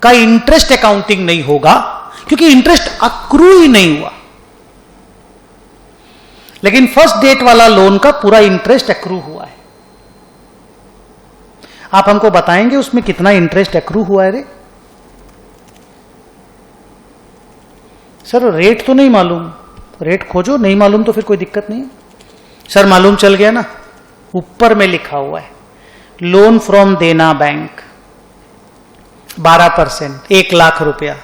का इंटरेस्ट अकाउंटिंग नहीं होगा क्योंकि इंटरेस्ट अक्रू ही नहीं हुआ। लेकिन फर्स्ट डेट वाला लोन का पूरा इंटरेस्ट अक्रू हुआ है। आप हमको बताएंगे उसमें कितना इंटरेस्ट अक्रू हुआ है? रे सर रेट तो नहीं मालूम, रेट खोजो, नहीं मालूम तो फिर कोई दिक्कत नहीं। सर मालूम चल गया ना, ऊपर में लिखा हुआ है लोन फ्रॉम देना बैंक 12%, 1 लाख रुपया।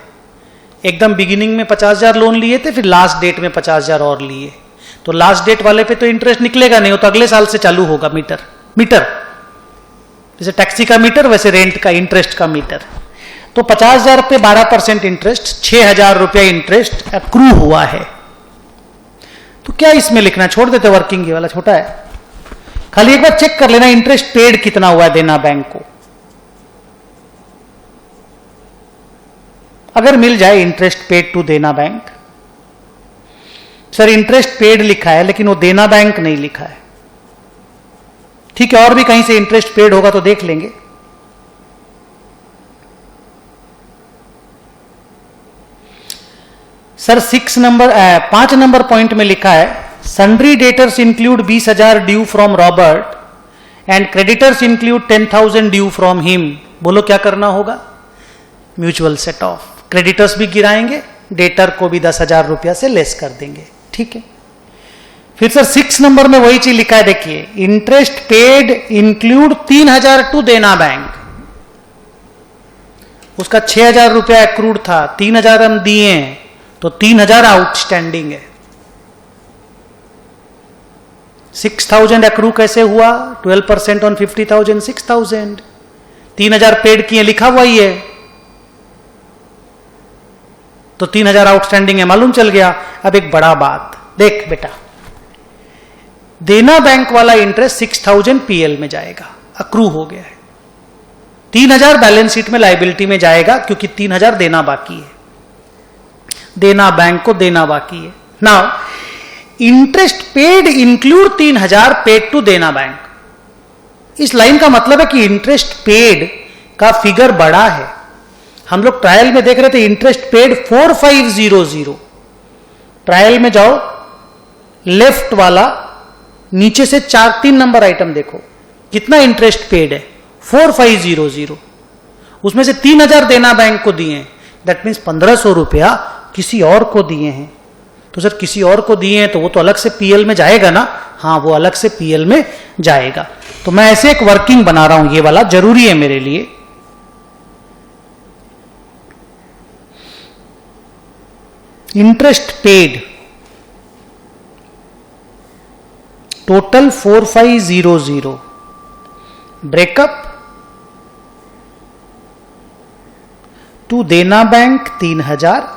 एकदम बिगिनिंग में 50,000 लोन लिए थे, फिर लास्ट डेट में 50,000 और लिए, तो लास्ट डेट वाले पे तो इंटरेस्ट निकलेगा नहीं, वो तो अगले साल से चालू होगा। मीटर जैसे टैक्सी का मीटर, वैसे रेंट का इंटरेस्ट का मीटर। तो 50,000 पे 12% इंटरेस्ट, 6,000 रुपया इंटरेस्ट अक्रू हुआ है। तो क्या इसमें लिखना, छोड़ देते, वर्किंग ये वाला छोटा है। खाली एक बार चेक कर लेना इंटरेस्ट पेड कितना हुआ है देना बैंक को। अगर मिल जाए interest paid to Dena bank, sir interest paid लिखा है लेकिन वो देना बैंक नहीं लिखा है, ठीक है, और भी कहीं से इंटरेस्ट पेड होगा तो देख लेंगे। सर 5 नंबर पॉइंट में लिखा है sundry debtors include 20,000 due from Robert and creditors include 10,000 due from him, बोलो क्या करना होगा? म्यूचुअल सेट ऑफ, क्रेडिटर्स भी गिराएंगे, डेटर को भी 10,000 रुपया से लेस कर देंगे, ठीक है। फिर सर 6 नंबर में वही चीज लिखा है, देखिए, interest paid include 3,000 to Dena bank, उसका 6,000 रुपया एक्रूड था, 3,000 हम दिए हैं, तो 3,000 आउटस्टैंडिंग है। 6,000 एक्रू कैसे हुआ? 12% ऑन 50,000, 6,000, 3,000 पेड किए, लिखा हुआ ही है, तो 3,000 आउटस्टैंडिंग है, मालूम चल गया। अब एक बड़ा बात देख बेटा, देना बैंक वाला इंटरेस्ट 6,000 पीएल में जाएगा, अक्रू हो गया है, 3,000 बैलेंस शीट में लाइबिलिटी में जाएगा, क्योंकि 3,000 देना बाकी है, देना बैंक को देना बाकी है। Now interest paid include 3,000 paid to Dena bank. इस लाइन का मतलब है कि इंटरेस्ट पेड का फिगर बड़ा है। हम लोग ट्रायल में देख रहे थे इंटरेस्ट पेड 4500, ट्रायल में जाओ, लेफ्ट वाला नीचे से 3 नंबर आइटम देखो, कितना इंटरेस्ट पेड है? 4500, उसमें से 3,000 देना बैंक को दिए हैं, दैट मीन्स 1,500 रुपया किसी और को दिए हैं। तो सर किसी और को दिए हैं तो वो तो अलग से पीएल में जाएगा ना? हाँ, वो अलग से पीएल में जाएगा। तो मैं ऐसे एक वर्किंग बना रहा हूं, ये वाला जरूरी है मेरे लिए। Interest paid total 4500, breakup to Dena bank 3,000,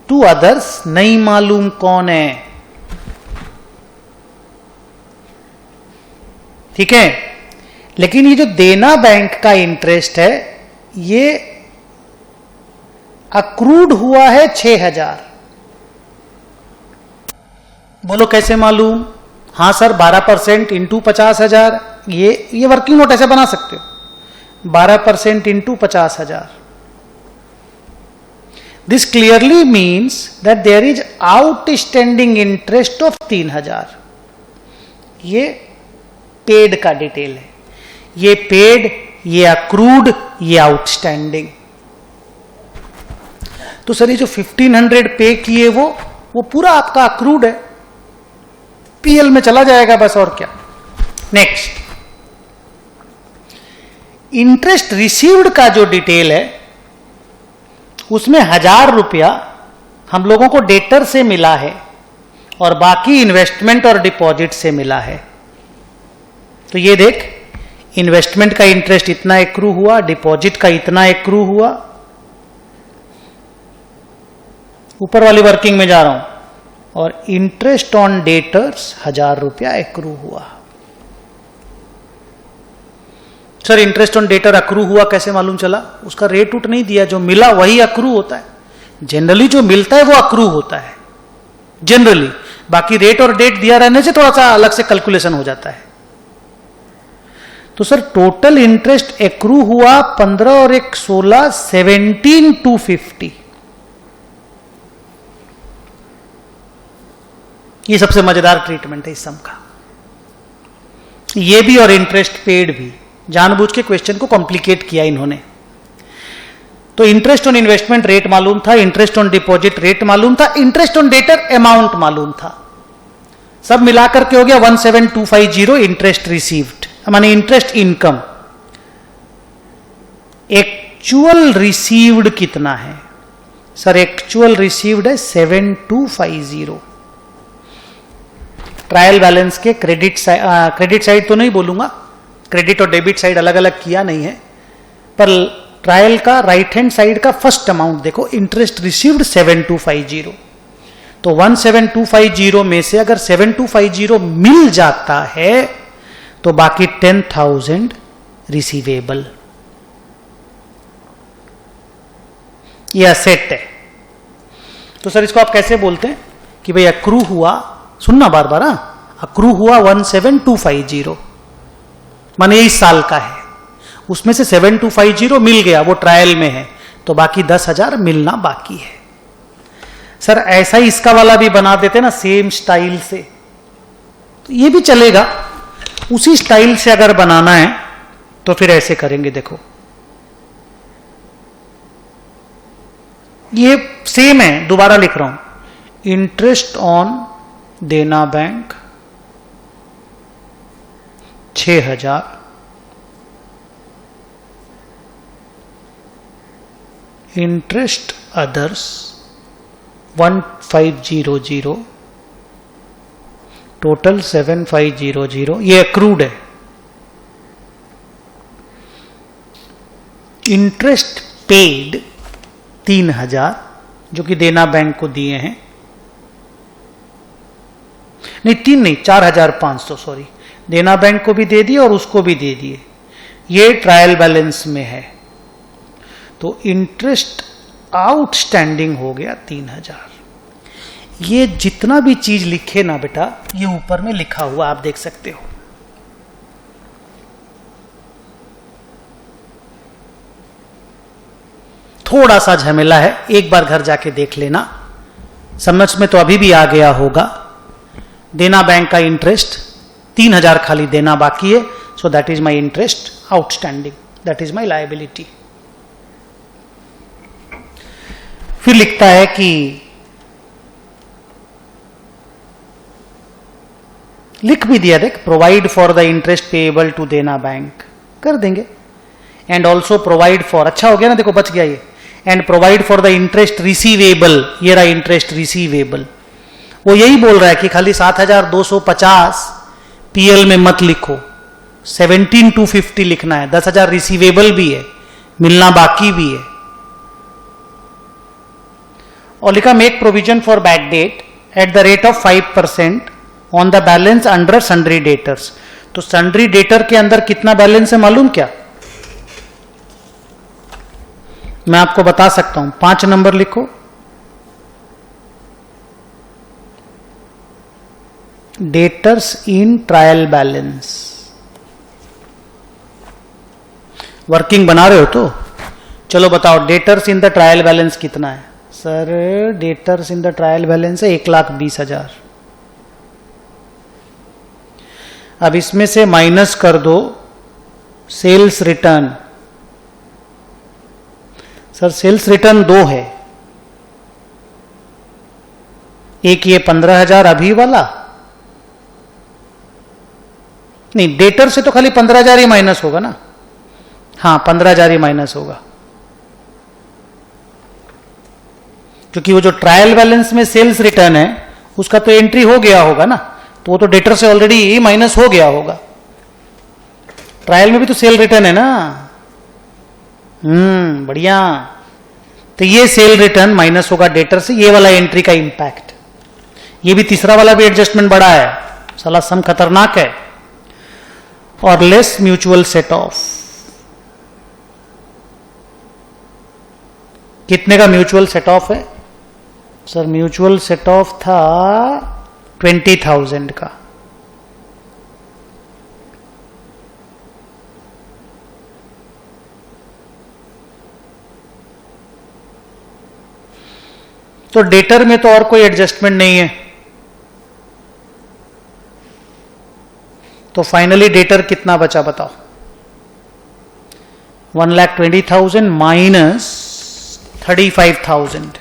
to others नहीं मालूम कौन है, ठीक है। लेकिन ये जो देना बैंक का इंटरेस्ट है ये अक्रूड हुआ है 6,000, बोलो कैसे मालूम? हाँ सर 12% इंटू 50,000, ये वर्किंग नोट ऐसे बना सकते हो, 12% into 50,000। This clearly means that there is outstanding interest of 3,000। ये पेड का डिटेल है, ये पेड, ये अक्रूड, ये आउटस्टैंडिंग। तो सर ये जो 1,500 पे किए वो पूरा आपका अक्रूड है, पीएल में चला जाएगा बस, और क्या। नेक्स्ट, इंटरेस्ट रिसीव्ड का जो डिटेल है उसमें 1,000 रुपया हम लोगों को डेटर से मिला है और बाकी इन्वेस्टमेंट और डिपॉजिट से मिला है। तो ये देख, इन्वेस्टमेंट का इंटरेस्ट इतना एक्रू हुआ, डिपॉजिट का इतना एक्रू हुआ, ऊपर वाली वर्किंग में जा रहा हूं, और इंटरेस्ट ऑन डेटर्स 1,000 रुपया एक्रू हुआ। Sir interest on debtor accrue हुआ कैसे मालूम चला? उसका रेट उठ नहीं दिया, जो मिला वही अक्रू होता है। जनरली जो मिलता है वो अक्रू होता है जनरली, बाकी रेट और डेट दिया रहने से थोड़ा सा अलग से कैलकुलेशन हो जाता है। तो सर टोटल इंटरेस्ट एक्रू हुआ 15 और 1 16, 17,250। ये सबसे मजेदार ट्रीटमेंट है इस सम का, ये भी और इंटरेस्ट पेड भी। जानबूझ के क्वेश्चन को कॉम्प्लिकेट किया इन्होंने। तो इंटरेस्ट ऑन इन्वेस्टमेंट रेट मालूम था, इंटरेस्ट ऑन डिपॉजिट रेट मालूम था, इंटरेस्ट ऑन डेटर अमाउंट मालूम था, सब मिलाकर के हो गया 17,250 इंटरेस्ट रिसीव्ड, माने इंटरेस्ट इनकम। एक्चुअल रिसीव्ड कितना है? सर एक्चुअल रिसीव्ड है 7,250। ट्रायल बैलेंस के क्रेडिट साइड तो नहीं बोलूंगा, क्रेडिट और डेबिट साइड अलग अलग किया नहीं है, पर ट्रायल का राइट हैंड साइड का फर्स्ट अमाउंट देखो, इंटरेस्ट रिसीव्ड 7,250। तो 17,250 में से अगर 7,250 मिल जाता है तो बाकी 10,000 रिसीवेबल, ये असेट है। तो सर इसको आप कैसे बोलते हैं कि भाई अक्रू हुआ, सुनना बार बार, अक्रू हुआ 17,250, माने इस साल का है, उसमें से 7,250 मिल गया, वो ट्रायल में है, तो बाकी 10,000 मिलना बाकी है। सर ऐसा ही इसका वाला भी बना देते ना सेम स्टाइल से, तो ये भी चलेगा। उसी स्टाइल से अगर बनाना है तो फिर ऐसे करेंगे। देखो ये सेम है, दोबारा लिख रहा हूं। इंटरेस्ट ऑन देना बैंक 6000, इंटरेस्ट अदर्स 1500, टोटल 7500। ये अक्रूड है। इंटरेस्ट पेड 3000 जो कि देना बैंक को दिए हैं, नहीं 3 नहीं 4500, सॉरी, देना बैंक को भी दे दिए और उसको भी दे दिए। ये ट्रायल बैलेंस में है। तो इंटरेस्ट आउटस्टैंडिंग हो गया 3000। ये जितना भी चीज लिखे ना बेटा, ये ऊपर में लिखा हुआ आप देख सकते हो। थोड़ा सा झमेला है, एक बार घर जाके देख लेना। समझ में तो अभी भी आ गया होगा। देना बैंक का इंटरेस्ट 3000 खाली देना बाकी है, so that is my interest outstanding, that is my liability. फिर लिखता है कि लिख भी दिया, देख, provide for the interest payable to Dena bank कर देंगे, एंड ऑल्सो प्रोवाइड फॉर, अच्छा हो गया ना, देखो बच गया ये, and provide for the interest receivable. ये रहा इंटरेस्ट रिसीवेबल। वो यही बोल रहा है कि खाली 7250 पीएल में मत लिखो, 17250 लिखना है। 10,000 रिसीवेबल भी है, मिलना बाकी भी है। और लिखा make provision for bad date at the rate of 5% on the balance under sundry debtors. तो सन्ड्री डेटर के अंदर कितना बैलेंस है मालूम क्या? मैं आपको बता सकता हूं, 5 नंबर लिखो, debtors in trial balance. Working बना रहे हो तो चलो बताओ, debtors in the trial balance कितना है? Sir debtors in the trial balance है 1,20,000। अब इसमें से माइनस कर दो sales return. Sir sales return 2 है, एक ये 15,000 अभी वाला, नहीं डेटर से तो खाली 15,000 ही माइनस होगा ना। हाँ 15,000 ही माइनस होगा, क्योंकि वो जो ट्रायल बैलेंस में सेल्स रिटर्न है उसका तो एंट्री हो गया होगा ना, तो वो तो डेटर से ऑलरेडी माइनस हो गया होगा। ट्रायल में भी तो सेल रिटर्न है ना। बढ़िया। तो ये सेल रिटर्न माइनस होगा डेटर से, ये वाला एंट्री का इंपैक्ट। ये भी तीसरा वाला भी एडजस्टमेंट बड़ा है, साला सम खतरनाक है। और लेस म्यूचुअल सेट ऑफ, कितने का म्यूचुअल सेट ऑफ है? सर म्यूचुअल सेट ऑफ था 20,000 का। तो डेटर में तो और कोई एडजस्टमेंट नहीं है, तो फाइनली डेटर कितना बचा बताओ? 1,20,000 माइनस 35,000।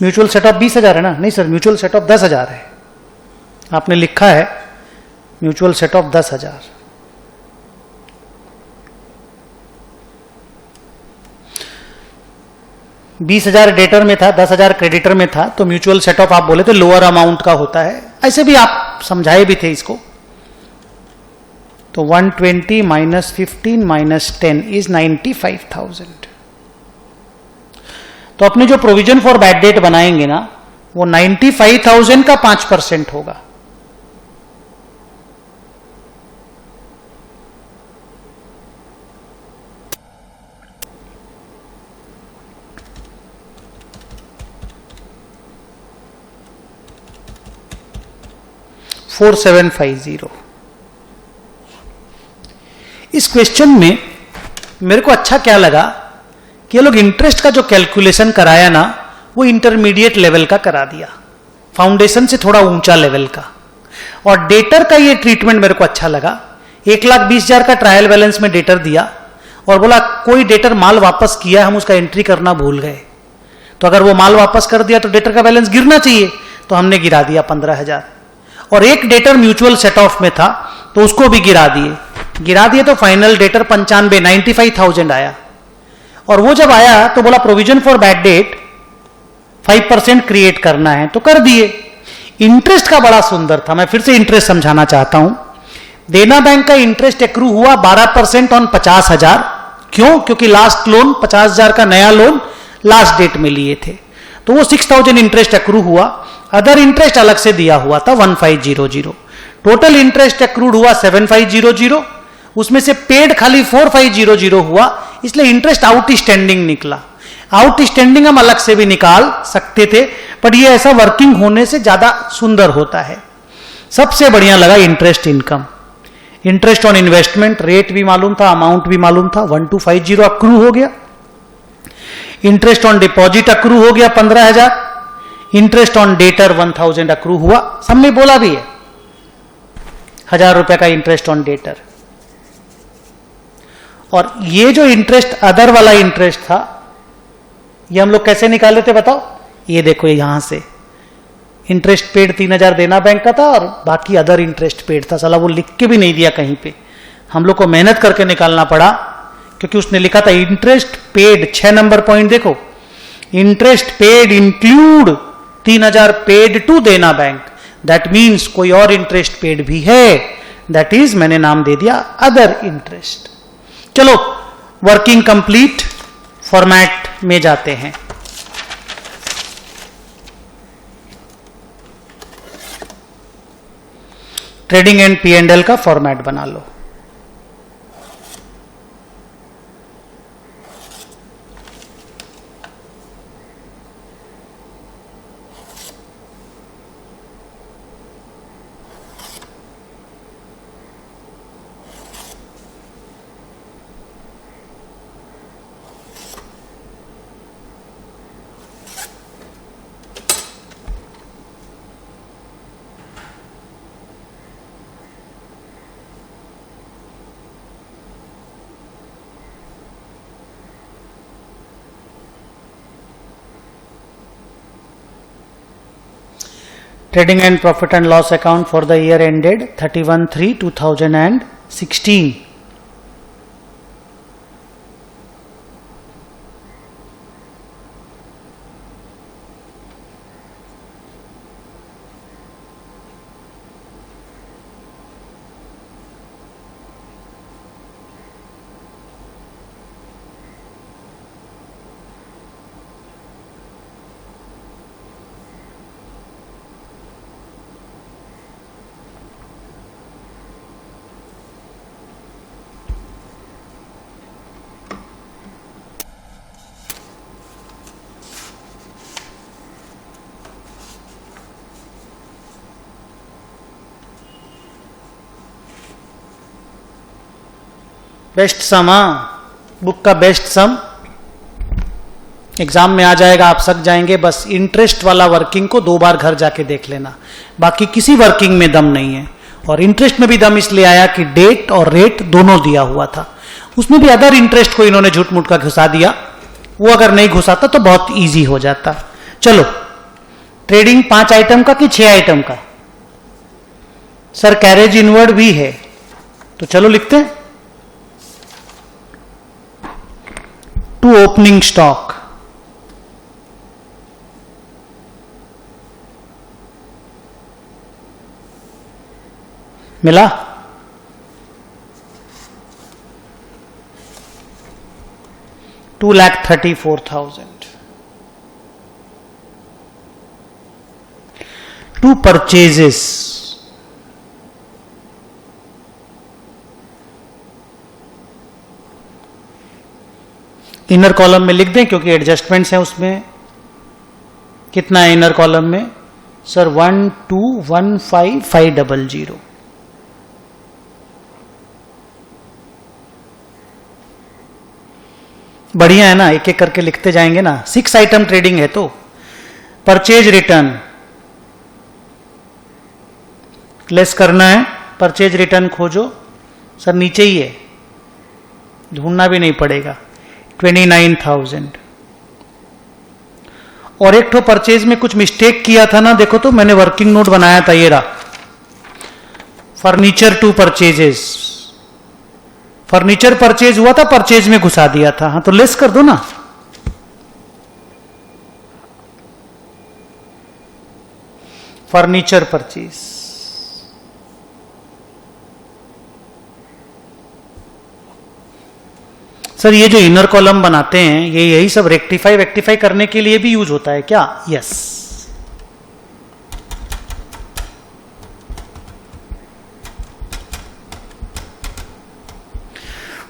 म्यूचुअल सेट ऑफ 20,000 है ना? नहीं सर म्यूचुअल सेट ऑफ 10,000 है। आपने लिखा है म्यूचुअल सेट ऑफ 10,000। $20,000 डेटर में था, 10,000 क्रेडिटर में था, तो म्यूचुअल सेट ऑफ आप बोले तो लोअर अमाउंट का होता है। ऐसे भी आप समझाए भी थे इसको। तो 120 माइनस 15 माइनस 10 इज 95,000। तो अपने जो प्रोविजन फॉर बैड डेट बनाएंगे ना, वो 95,000 का 5% होगा। $4,750। इस क्वेश्चन में मेरे को अच्छा क्या लगा कि ये लोग इंटरेस्ट का जो कैलकुलेशन कराया ना, वो इंटरमीडिएट लेवल का करा दिया, फाउंडेशन से थोड़ा ऊंचा लेवल का। और डेटर का ये ट्रीटमेंट मेरे को अच्छा लगा। 1,20,000 का ट्रायल बैलेंस में डेटर दिया और बोला कोई डेटर माल वापस किया, हम उसका एंट्री करना भूल गए, तो अगर वो माल वापस कर दिया तो डेटर का बैलेंस गिरना चाहिए, तो हमने गिरा दिया 15,000। और एक डेटर म्यूचुअल सेट ऑफ में था तो उसको भी गिरा दिए तो फाइनल डेटर 95,000 आया। और वो जब आया तो बोला provision for bad date 5% create करना है, तो कर दिए। इंटरेस्ट का बड़ा सुंदर था, मैं फिर से इंटरेस्ट समझाना चाहता हूं। देना बैंक का इंटरेस्ट एक्रू हुआ 12% ऑन 50,000। क्यों? क्योंकि लास्ट लोन 50,000 का नया लोन लास्ट डेट में लिए थे, तो वो 6,000 इंटरेस्ट एक्रू हुआ। अदर इंटरेस्ट अलग से दिया हुआ था 1500। टोटल इंटरेस्ट एक्रूड हुआ 7500, उसमें से पेड खाली 4500 हुआ, इसलिए इंटरेस्ट आउटस्टैंडिंग निकला। आउटस्टैंडिंग हम अलग से भी निकाल सकते थे, पर ये ऐसा वर्किंग होने से ज्यादा सुंदर होता है। सबसे बढ़िया लगा interest income. Interest on investment rate भी मालूम था, अमाउंट भी मालूम था, 1250 अक्रू हो गया। इंटरेस्ट ऑन डिपॉजिट अक्रू हो गया 15,000। इंटरेस्ट ऑन डेटर 1,000 अक्रू हुआ, सबने बोला भी है 1,000 रुपए का इंटरेस्ट ऑन डेटर। और ये जो इंटरेस्ट अदर वाला इंटरेस्ट था, ये हम लोग कैसे निकाले थे बताओ? ये देखो, यहां से इंटरेस्ट पेड 3,000 देना बैंक का था और बाकी अदर इंटरेस्ट पेड था। साला वो लिख के भी नहीं दिया कहीं पे, हम लोग को मेहनत करके निकालना पड़ा, क्योंकि उसने लिखा था इंटरेस्ट पेड, 6 नंबर पॉइंट देखो, interest paid include 3,000 paid to Dena bank. That means कोई और इंटरेस्ट पेड भी है, दैट इज मैंने नाम दे दिया अदर इंटरेस्ट। चलो वर्किंग कंप्लीट, फॉर्मेट में जाते हैं। ट्रेडिंग एंड P&L का फॉर्मेट बना लो। Trading and profit and loss account for the year ended 31/3/2016. Best sum, book का बेस्ट सम एग्जाम में आ जाएगा, आप सक जाएंगे। बस इंटरेस्ट वाला वर्किंग को 2 बार घर जाके देख लेना, बाकी किसी वर्किंग में दम नहीं है। और इंटरेस्ट में भी दम इसलिए आया कि डेट और रेट दोनों दिया हुआ था, उसमें भी अदर इंटरेस्ट को इन्होंने झूठ मूठ का घुसा दिया। वो अगर नहीं घुसाता तो बहुत ईजी हो जाता। चलो ट्रेडिंग 5 आइटम का कि 6 आइटम का? सर कैरेज इनवर्ड भी है, तो चलो लिखते हैं। टू ओपनिंग स्टॉक, मिला? $2,34,000। टू परचेजेस, इनर कॉलम में लिख दें क्योंकि एडजस्टमेंट्स हैं उसमें। कितना है इनर कॉलम में? सर 1,215,500। बढ़िया है ना, एक एक करके लिखते जाएंगे ना, 6 आइटम ट्रेडिंग है तो। परचेज रिटर्न लेस करना है, परचेज रिटर्न खोजो सर, नीचे ही है, ढूंढना भी नहीं पड़ेगा, 29,000। और एक तो परचेज में कुछ मिस्टेक किया था ना, देखो तो मैंने वर्किंग नोट बनाया था, ये रहा, furniture to purchases, furniture purchase हुआ था, परचेज में घुसा दिया था। हाँ तो लेस कर दो ना, फर्नीचर परचेज। सर ये जो इनर कॉलम बनाते हैं, ये यही सब रेक्टिफाई करने के लिए भी यूज होता है क्या? यस।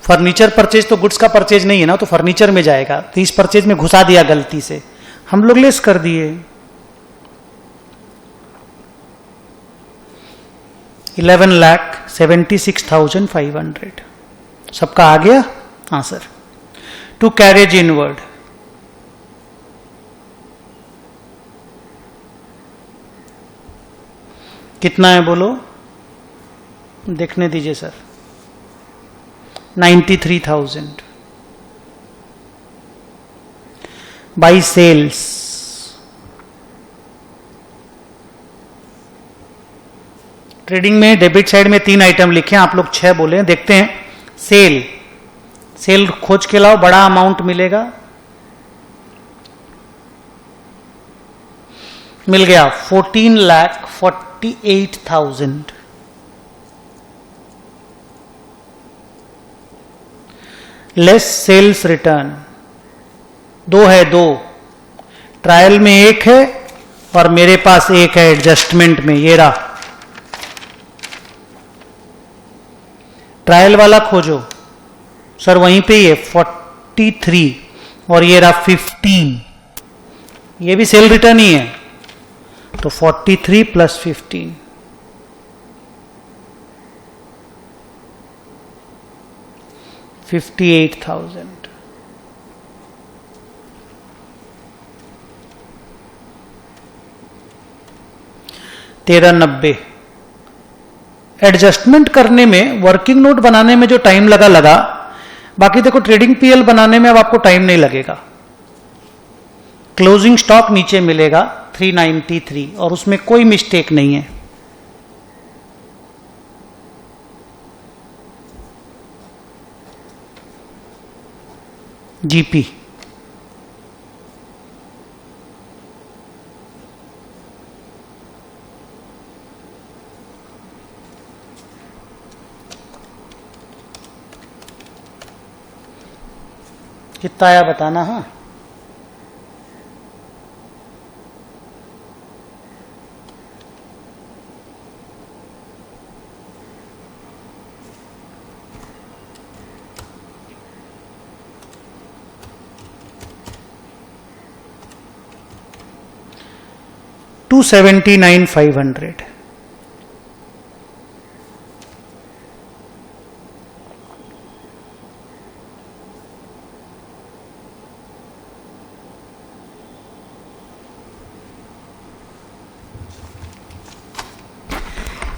फर्नीचर परचेज तो गुड्स का परचेज नहीं है ना, तो फर्नीचर में जाएगा, तो इस परचेज में घुसा दिया गलती से, हम लोग लेस कर दिए। 11,76,500 सबका आ गया आंसर। टू कैरेज इनवर्ड, कितना है बोलो, देखने दीजिए सर, 93,000 बाई सेल्स। ट्रेडिंग में डेबिट साइड में 3 आइटम लिखे हैं, आप लोग 6 बोले हैं, देखते हैं। सेल, सेल खोज के लाओ, बड़ा अमाउंट मिलेगा, मिल गया 14,48,000। लेस सेल्स रिटर्न, 2 है, 2 ट्रायल में 1 है और मेरे पास 1 है एडजस्टमेंट में, ये रहा। ट्रायल वाला खोजो सर, वहीं पे ही है 43 और ये रहा 15, ये भी सेल रिटर्न ही है, तो 43 प्लस 15 58,000। $13.90। एडजस्टमेंट करने में, वर्किंग नोट बनाने में जो टाइम लगा, बाकी देखो ट्रेडिंग पीएल बनाने में अब आपको टाइम नहीं लगेगा। क्लोजिंग स्टॉक नीचे मिलेगा 393 और उसमें कोई मिस्टेक नहीं है। जीपी कितना आया बताना। हाँ $279,500।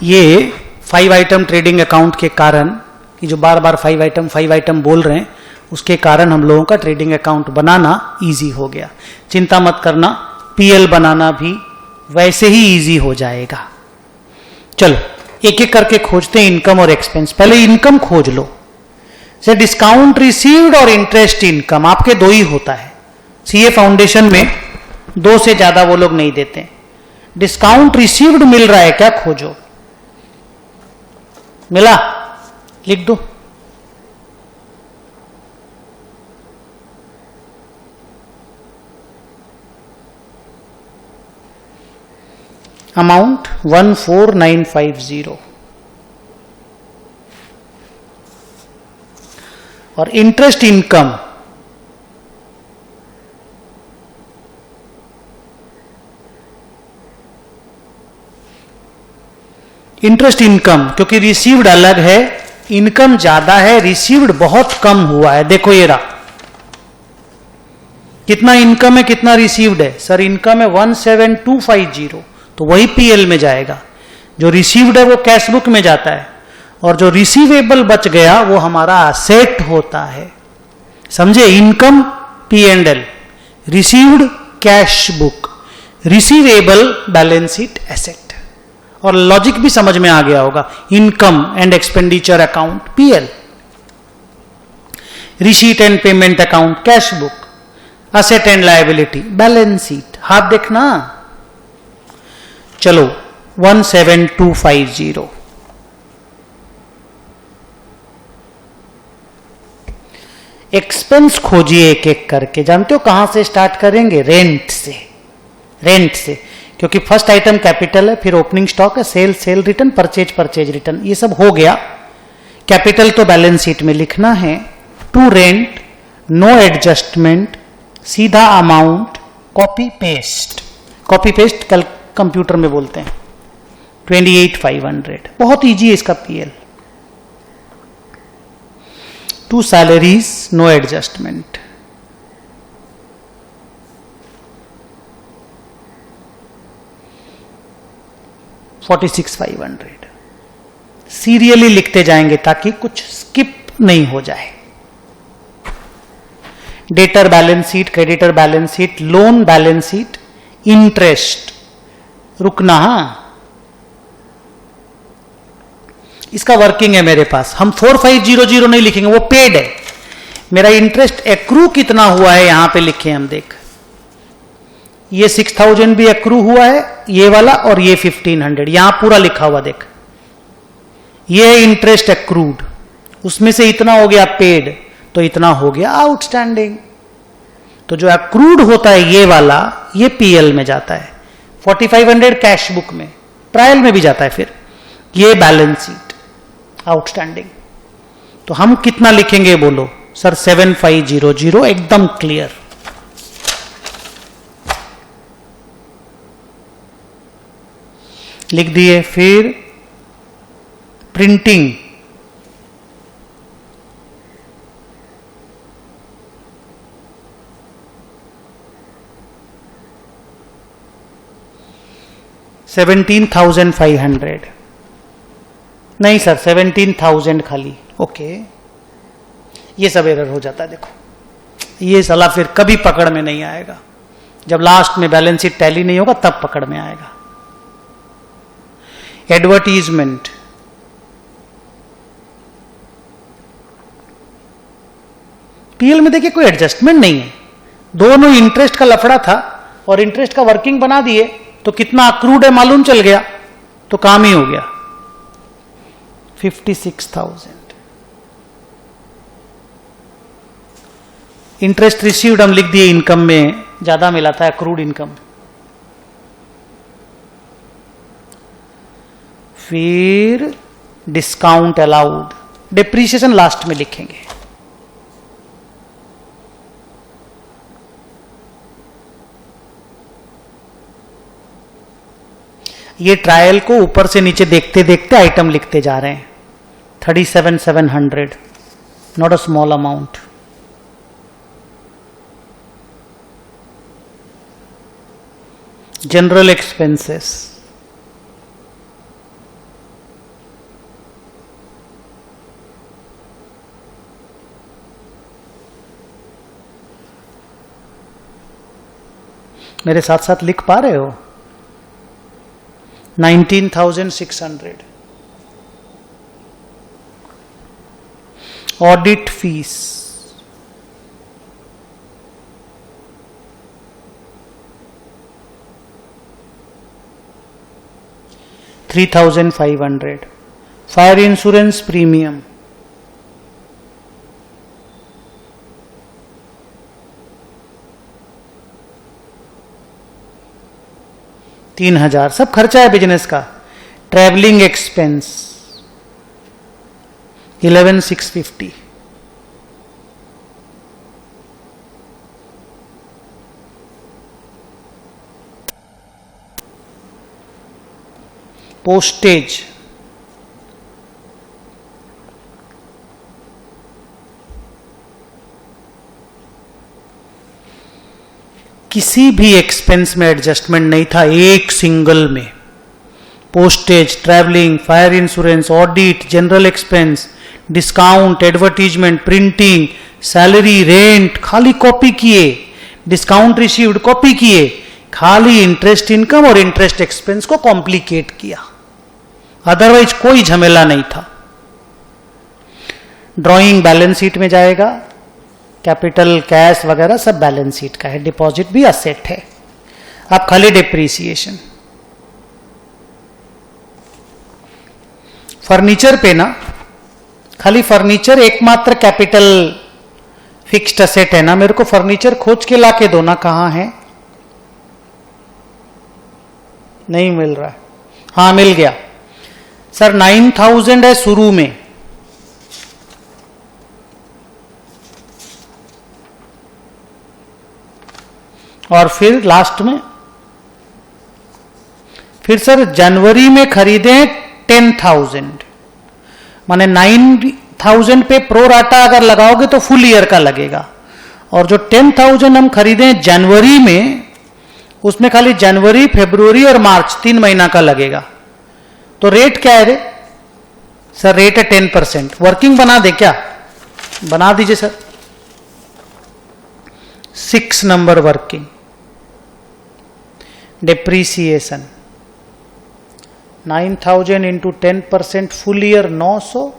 ये 5 आइटम ट्रेडिंग अकाउंट के कारण, कि जो बार बार 5 आइटम बोल रहे हैं, उसके कारण हम लोगों का ट्रेडिंग अकाउंट बनाना इजी हो गया। चिंता मत करना, पीएल बनाना भी वैसे ही इजी हो जाएगा। चलो एक एक करके खोजते हैं इनकम और एक्सपेंस। पहले इनकम खोज लो, से डिस्काउंट रिसीव्ड और इंटरेस्ट इनकम, आपके 2 ही होता है। सीए फाउंडेशन में 2 से ज्यादा वो लोग नहीं देते। डिस्काउंट रिसीव्ड मिल रहा है क्या, खोजो। मिला, लिख दो। अमाउंट 14,950 और इंटरेस्ट इनकम क्योंकि रिसीव्ड अलग है, इनकम ज्यादा है, रिसीव्ड बहुत कम हुआ है। देखो ये रहा कितना इनकम है, कितना रिसीव्ड है? सर इनकम है 17250, तो वही पीएल में जाएगा। जो रिसीव्ड है वो कैश बुक में जाता है, और जो रिसीवेबल बच गया वो हमारा असेट होता है। समझे? Income P and L, received cash book, receivable balance sheet asset. और लॉजिक भी समझ में आ गया होगा। Income and expenditure account PL, receipt and payment account cash book, asset and liability balance sheet. हाथ देखना। चलो 17250, एक्सपेंस खोजिए एक एक करके। जानते हो कहां से स्टार्ट करेंगे? रेंट से। रेंट से, क्योंकि फर्स्ट आइटम कैपिटल है, फिर ओपनिंग स्टॉक है, sale sale return, purchase purchase return, ये सब हो गया। कैपिटल तो बैलेंस शीट में लिखना है। टू रेंट, नो एडजस्टमेंट, सीधा amount, copy paste. Copy paste कल कंप्यूटर में बोलते हैं। 28,500, बहुत इजी है इसका PL. To salaries, no adjustment, $46,500। Serially लिखते जाएंगे ताकि कुछ स्किप नहीं हो जाए। Debtor balance sheet, creditor balance sheet, loan balance sheet, interest. रुकना, हाँ इसका वर्किंग है मेरे पास। हम 4500 नहीं लिखेंगे, वो पेड है। मेरा इंटरेस्ट एक्रू कितना हुआ है यहां पे लिखे हम। देख, ये 6000 भी एक्रू हुआ है, ये वाला, और ये 1500 यहां पूरा लिखा हुआ। देख, ये इंटरेस्ट एक्रूड, उसमें से इतना हो गया पेड, तो इतना हो गया आउटस्टैंडिंग। तो जो एक्रूड होता है ये वाला, ये पीएल में जाता है। 4500 कैश बुक में, ट्रायल में भी जाता है। फिर ये बैलेंस शीट आउटस्टैंडिंग। तो हम कितना लिखेंगे बोलो? सर 7500, एकदम क्लियर। लिख दिए। फिर प्रिंटिंग, $17,500। नहीं सर 17,000 खाली। ओके, ये सब एरर हो जाता है। देखो, ये साला फिर कभी पकड़ में नहीं आएगा। जब लास्ट में बैलेंस शीट टैली नहीं होगा तब पकड़ में आएगा। एडवर्टीजमेंट, पीएल में देखिए कोई एडजस्टमेंट नहीं है। दोनों इंटरेस्ट का लफड़ा था और इंटरेस्ट का वर्किंग बना दिए, तो कितना अक्रूड है मालूम चल गया, तो काम ही हो गया। 56,000। इंटरेस्ट रिसीव्ड हम लिख दिए इनकम में, ज्यादा मिला था अक्रूड इनकम। फिर डिस्काउंट अलाउड, डिप्रीशिएशन लास्ट में लिखेंगे। ये ट्रायल को ऊपर से नीचे देखते देखते आइटम लिखते जा रहे हैं। 37,700, not a small amount. General expenses, मेरे साथ साथ लिख पा रहे हो? 19,600। Audit fees, $3,500। Fire insurance premium, $3,000। सब खर्चा है बिजनेस का। Travelling expense 11,650। पोस्टेज, किसी भी एक्सपेंस में एडजस्टमेंट नहीं था, एक सिंगल में। Postage, travelling, fire insurance, audit, general expense, discount, advertisement, printing, salary, rent खाली कॉपी किए, डिस्काउंट रिसीव्ड कॉपी किए, खाली इंटरेस्ट इनकम और इंटरेस्ट एक्सपेंस को कॉम्प्लिकेट किया, अदरवाइज कोई झमेला नहीं था। ड्राइंग बैलेंस शीट में जाएगा, कैपिटल, कैश वगैरह सब बैलेंस शीट का है, डिपॉजिट भी असेट है। अब खाली डिप्रीसिएशन। फर्नीचर पे ना, खाली फर्नीचर एकमात्र कैपिटल फिक्स्ड असेट है ना, मेरे को फर्नीचर खोज के लाके दो ना, कहां है? नहीं मिल रहा है। हाँ मिल गया सर, 9000 है शुरू में, और फिर लास्ट में, फिर सर जनवरी में खरीदे 10,000, माने 9,000 पे प्रो राटा अगर लगाओगे तो फुल ईयर का लगेगा, और जो 10,000 हम खरीदे जनवरी में, उसमें खाली जनवरी, फरवरी और मार्च 3 महीना का लगेगा। तो रेट क्या है रे सर? रेट है 10%। वर्किंग बना दे क्या? बना दीजिए sir. 6 number working, depreciation 9,000 into 10%, full year 900,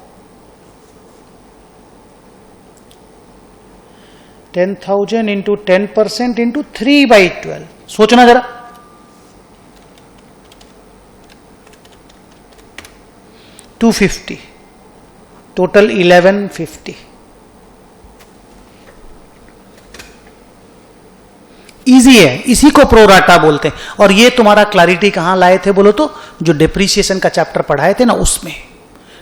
10,000 into 10% into 3/12। सोचना जरा, $250, टोटल 1150। इजी है, इसी को प्रोराटा बोलते हैं। और ये तुम्हारा क्लैरिटी कहां लाए थे बोलो तो, जो डिप्रीसिएशन का चैप्टर पढ़ाए थे ना, उसमें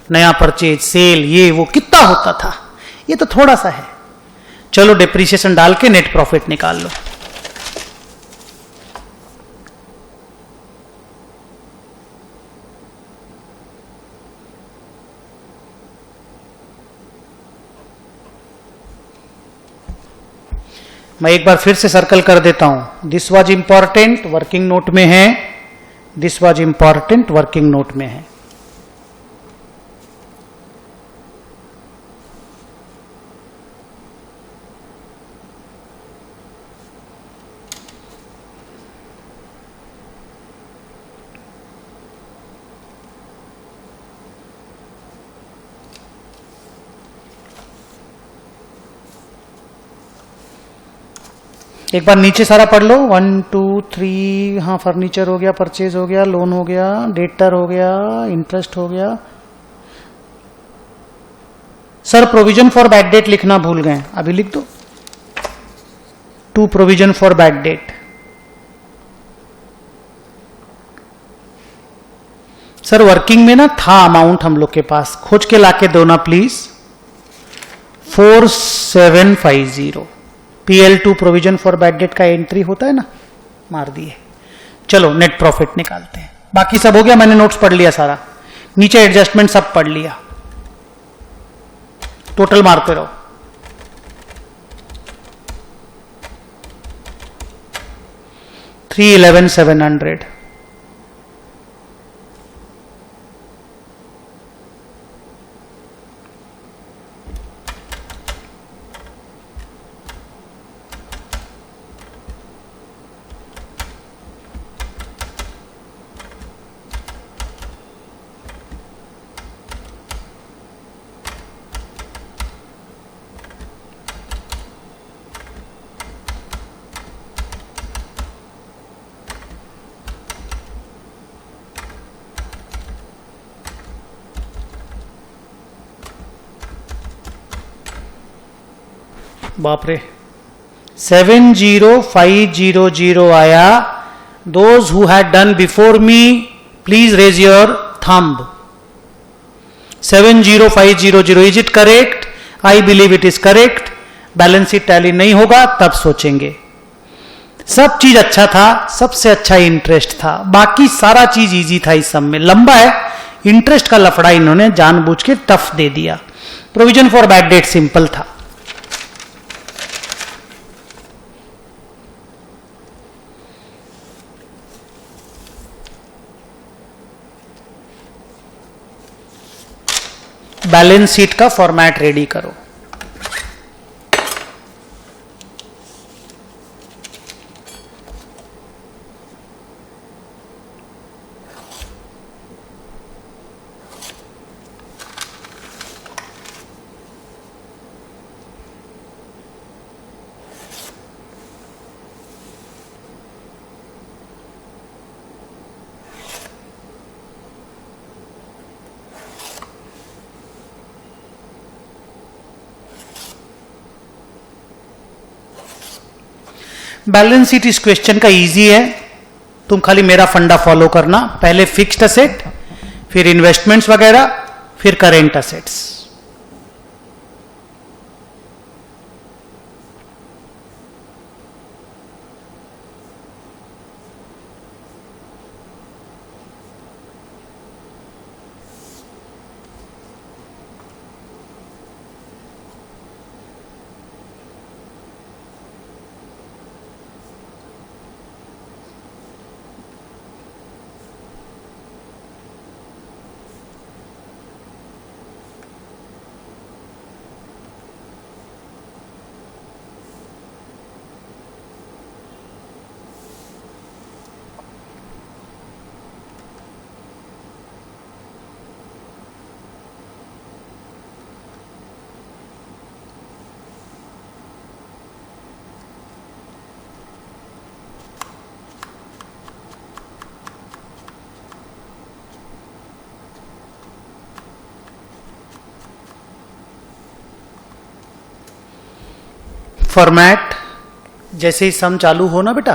नया परचेज, सेल, ये वो कितना होता था, ये तो थोड़ा सा है। चलो डिप्रीसिएशन डाल के नेट प्रॉफिट निकाल लो। मैं एक बार फिर से सर्कल कर देता हूं। This was important, working note में है। This was important, working note में है। एक बार नीचे सारा पढ़ लो, 1 2 3। हाँ, फर्नीचर हो गया, परचेज हो गया, लोन हो गया, डेटर हो गया, इंटरेस्ट हो गया। Sir provision for bad date लिखना भूल गए, अभी लिख दो। 2 provision for bad date. Sir working में ना था अमाउंट हम लोग के पास, खोज के लाके दो ना please. 4750 PL2 provision for bad date का एंट्री होता है ना, मार दिए। चलो नेट प्रॉफिट निकालते हैं। बाकी सब हो गया, मैंने नोट्स पढ़ लिया सारा, नीचे एडजस्टमेंट सब पढ़ लिया। टोटल मारते रहो। $311,700। बाप रे, 70500 आया। Those who had done before me please raise your thumb. 70500, is it correct? I believe it is correct. Balance sheet tally नहीं होगा तब सोचेंगे। सब चीज अच्छा था, सबसे अच्छा इंटरेस्ट था, बाकी सारा चीज इजी था। इस सब में लंबा है, इंटरेस्ट का लफड़ा इन्होंने जानबूझ के टफ दे दिया। Provision for bad date simple था। बैलेंस शीट का फॉर्मेट रेडी करो। बैलेंस शीट इस क्वेश्चन का इजी है, तुम खाली मेरा फंडा फॉलो करना। पहले फिक्स्ड असेट, फिर इन्वेस्टमेंट्स वगैरह, फिर करेंट असेट्स। फॉर्मेट जैसे ही सम चालू हो ना बेटा,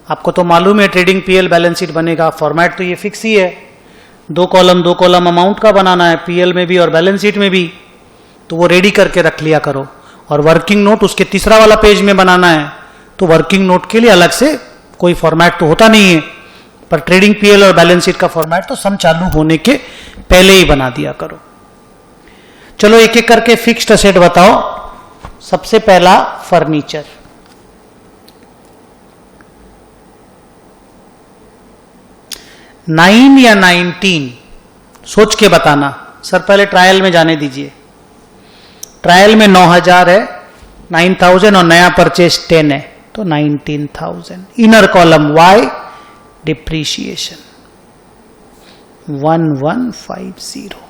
आपको तो मालूम है ट्रेडिंग पीएल बैलेंस शीट बनेगा। फॉर्मेट तो ये फिक्स ही है, दो कॉलम अमाउंट का बनाना है, पीएल में भी और बैलेंस शीट में भी, तो वो रेडी करके रख लिया करो। और वर्किंग नोट उसके तीसरा वाला पेज में बनाना है, तो वर्किंग नोट के लिए अलग से कोई फॉर्मेट तो होता नहीं है, पर ट्रेडिंग पीएल और बैलेंस शीट का फॉर्मेट तो सम चालू होने के पहले ही बना दिया करो। चलो एक एक करके फिक्स्ड असेट बताओ। सबसे पहला फर्नीचर, नाइन या 19, सोच के बताना। सर पहले ट्रायल में जाने दीजिए। ट्रायल में 9,000 है, 9,000 और नया परचेज 10 है, तो 19,000। Inner column why depreciation 1150।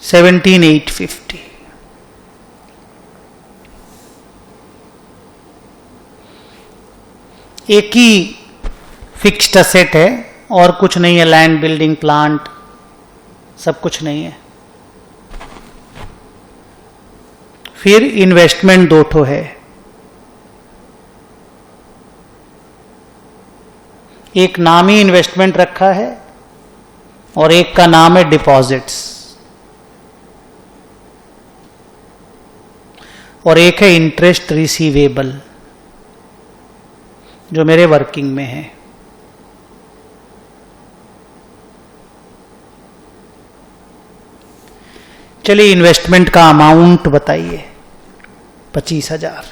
$17,850। एक ही फिक्स्ड असेट है और कुछ नहीं है, लैंड बिल्डिंग प्लांट सब कुछ नहीं है। फिर इन्वेस्टमेंट दो ठो है, एक नामी इन्वेस्टमेंट रखा है और एक का नाम है डिपॉजिट्स, और एक है इंटरेस्ट रिसीवेबल जो मेरे वर्किंग में है। चलिए इन्वेस्टमेंट का अमाउंट बताइए, 25,000।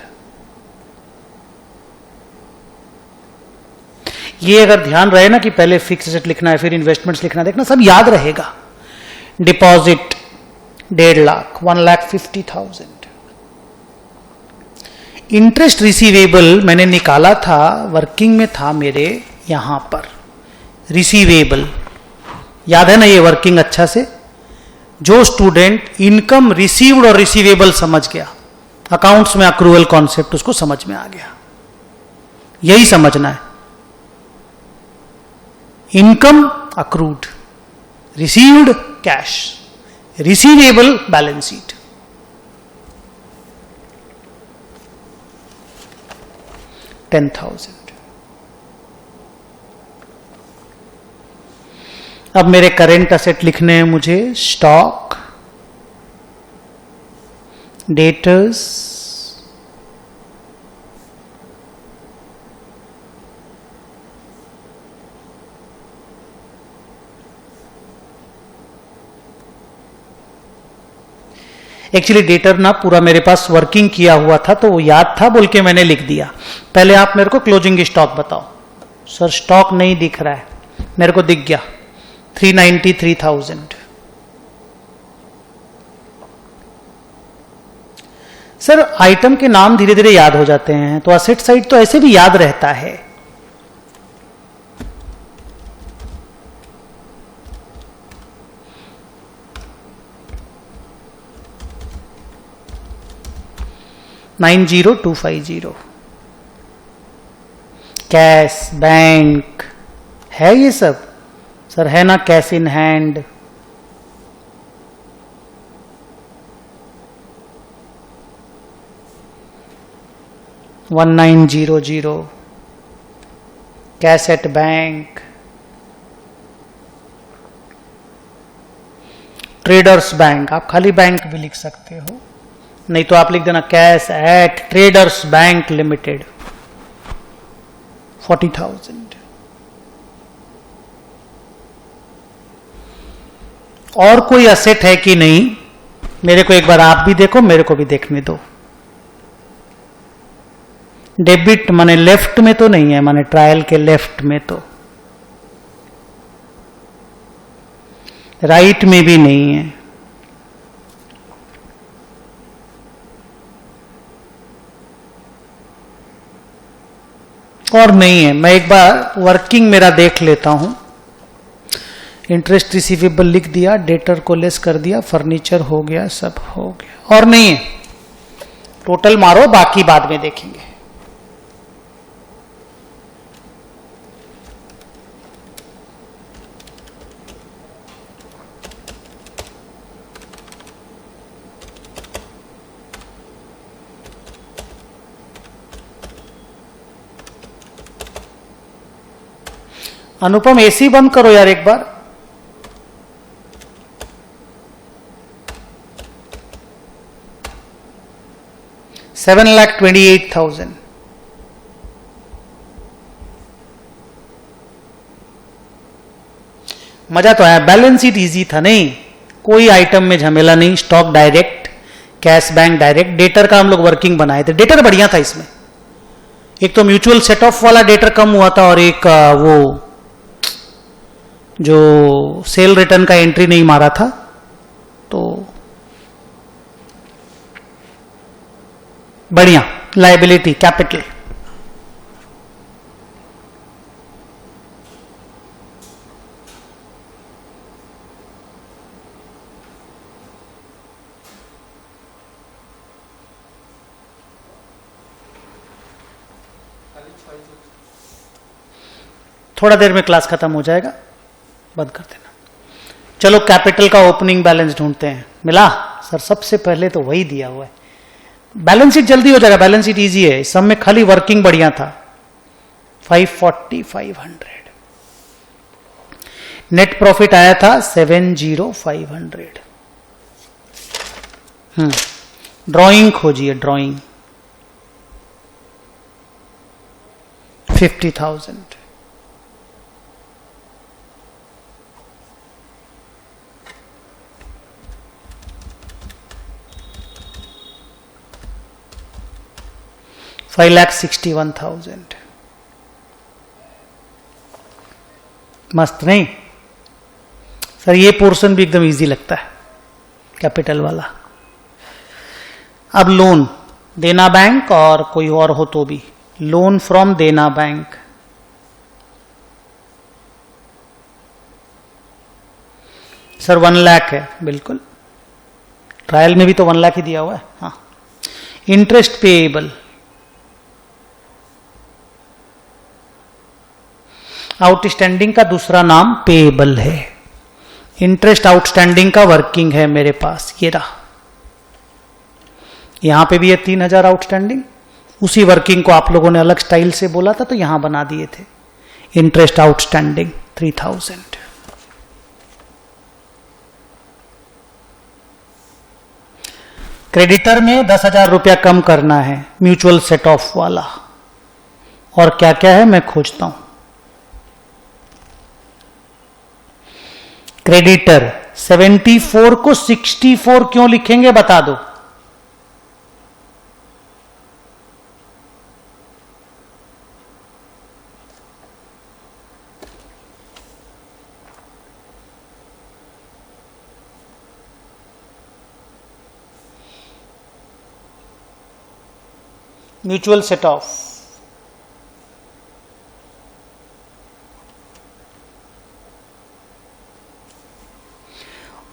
ये अगर ध्यान रहे ना कि पहले फिक्स एसेट लिखना है फिर इन्वेस्टमेंट्स लिखना, देखना सब याद रहेगा। डिपॉजिट 1.5 लाख, 1,50,000। इंटरेस्ट रिसीवेबल मैंने निकाला था, वर्किंग में था मेरे यहां पर। रिसीवेबल याद है ना, ये वर्किंग अच्छा से। जो स्टूडेंट इनकम रिसीव्ड और रिसीवेबल समझ गया, अकाउंट्स में अक्रूवल कॉन्सेप्ट उसको समझ में आ गया। यही समझना है, income accrued, received cash, receivable balance sheet. $10,000। अब मेरे करेंट असेट लिखने हैं मुझे। स्टॉक, डेटर्स, एक्चुअली डेटर ना पूरा मेरे पास वर्किंग किया हुआ था तो वो याद था बोल के मैंने लिख दिया। पहले आप मेरे को क्लोजिंग स्टॉक बताओ। सर स्टॉक नहीं दिख रहा है, मेरे को दिख गया 393,000। सर आइटम के नाम धीरे धीरे याद हो जाते हैं तो असेट साइड तो ऐसे भी याद रहता है। $90,250 कैश बैंक है ये सब। सर है ना cash in hand. $1900 cash at bank. Traders bank, आप खाली बैंक भी लिख सकते हो, नहीं तो आप लिख देना cash at traders bank limited 40,000। और कोई असेट है कि नहीं मेरे को एक बार आप भी देखो, मेरे को भी देखने दो। डेबिट माने लेफ्ट में तो नहीं है, माने ट्रायल के लेफ्ट में तो, राइट में भी नहीं है। और नहीं है। मैं एक बार वर्किंग मेरा देख लेता हूं। इंटरेस्ट रिसीवेबल लिख दिया, डेटर को लेस कर दिया, फर्नीचर हो गया, सब हो गया। और नहीं है। टोटल मारो, बाकी बाद में देखेंगे। अनुपम एसी बंद करो यार एक बार। $7,28,000। मजा तो आया। बैलेंस शीट इजी था, नहीं कोई आइटम में झमेला नहीं। Stock direct, cash bank direct. Debtor का हम लोग वर्किंग बनाए थे, डेटर बढ़िया था इसमें। एक तो म्यूचुअल सेट ऑफ वाला डेटर कम हुआ था और एक वो जो सेल रिटर्न का एंट्री नहीं मारा था तो बढ़िया। लायबिलिटी कैपिटल थोड़ा देर में क्लास खत्म हो जाएगा, बंद कर देना। चलो कैपिटल का ओपनिंग बैलेंस ढूंढते हैं। मिला सर? सबसे पहले तो वही दिया हुआ है। बैलेंस शीट जल्दी हो जाएगा, बैलेंस शीट इजी है। सब में खाली वर्किंग बढ़िया था। 540,500। नेट प्रॉफिट आया था 70,500। ड्राइंग खोजिए, ड्राइंग 50,000। $5,61,000। मस्त नहीं सर? ये पोर्शन भी एकदम इजी लगता है, कैपिटल वाला। अब लोन, देना बैंक और कोई और हो तो भी। लोन फ्रॉम देना बैंक, सर 1 लाख है बिल्कुल। ट्रायल में भी तो 1 लाख ही दिया हुआ है। हाँ। इंटरेस्ट पेएबल, आउटस्टैंडिंग का दूसरा नाम पेएबल है। इंटरेस्ट आउटस्टैंडिंग का वर्किंग है मेरे पास, ये रहा। यहां पे भी है 3,000 आउटस्टैंडिंग। उसी वर्किंग को आप लोगों ने अलग स्टाइल से बोला था तो यहां बना दिए थे। Interest outstanding 3,000। क्रेडिटर में 10,000 रुपया कम करना है, म्यूचुअल सेट ऑफ वाला। और क्या क्या है मैं खोजता हूं। क्रेडिटर 74 को 64 क्यों लिखेंगे बता दो। म्यूचुअल सेट ऑफ,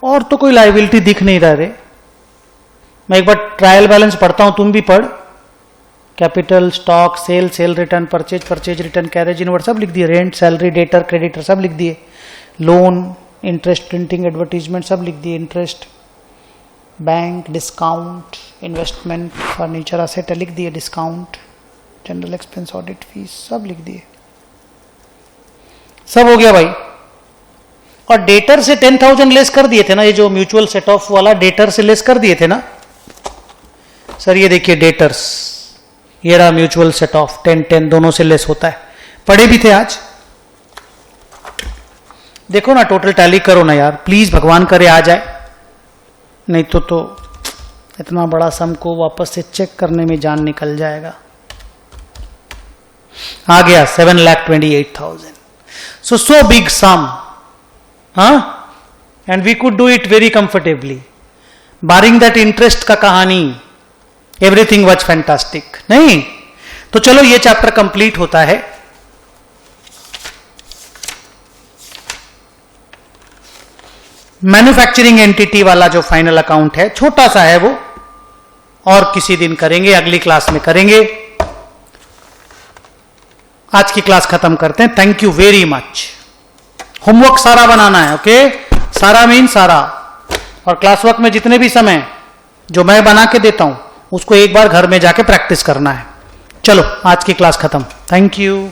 और तो कोई लायबिलिटी दिख नहीं रहा रे। मैं एक बार ट्रायल बैलेंस पढ़ता हूं, तुम भी पढ़। Capital, stock, sale, sale return, purchase, purchase return, carriage inward सब लिख दिए, रेंट, सैलरी, डेटर, क्रेडिटर सब लिख दिए, लोन, इंटरेस्ट, प्रिंटिंग, एडवर्टीजमेंट सब लिख दिए, interest, bank, discount, investment, furniture asset लिख दिए, discount, general expense, audit fees सब लिख दिए। सब हो गया भाई। और डेटर से 10,000 लेस कर दिए थे ना, ये जो म्यूचुअल सेट ऑफ वाला डेटर से लेस कर दिए थे ना सर। ये देखिए डेटर्स, ये रहा म्यूचुअल सेट ऑफ, 10 दोनों से लेस होता है। पढ़े भी थे आज, देखो ना टोटल टैली करो ना यार प्लीज, भगवान करे आ जाए, नहीं तो इतना बड़ा सम को वापस से चेक करने में जान निकल जाएगा। आ गया 7,28,000। सो बिग सम, हाँ, and we could do it very comfortably, barring that interest का कहानी, एवरीथिंग वाज फैंटास्टिक। नहीं तो चलो ये चैप्टर कंप्लीट होता है। मैन्युफैक्चरिंग एंटिटी वाला जो फाइनल अकाउंट है, छोटा सा है वो, और किसी दिन करेंगे, अगली क्लास में करेंगे। आज की क्लास खत्म करते हैं। Thank you very much. Homework सारा बनाना है, ओके? सारा मीन सारा, और क्लास वर्क में जितने भी समय जो मैं बना के देता हूं उसको एक बार घर में जाके प्रैक्टिस करना है। चलो आज की क्लास खत्म। Thank you.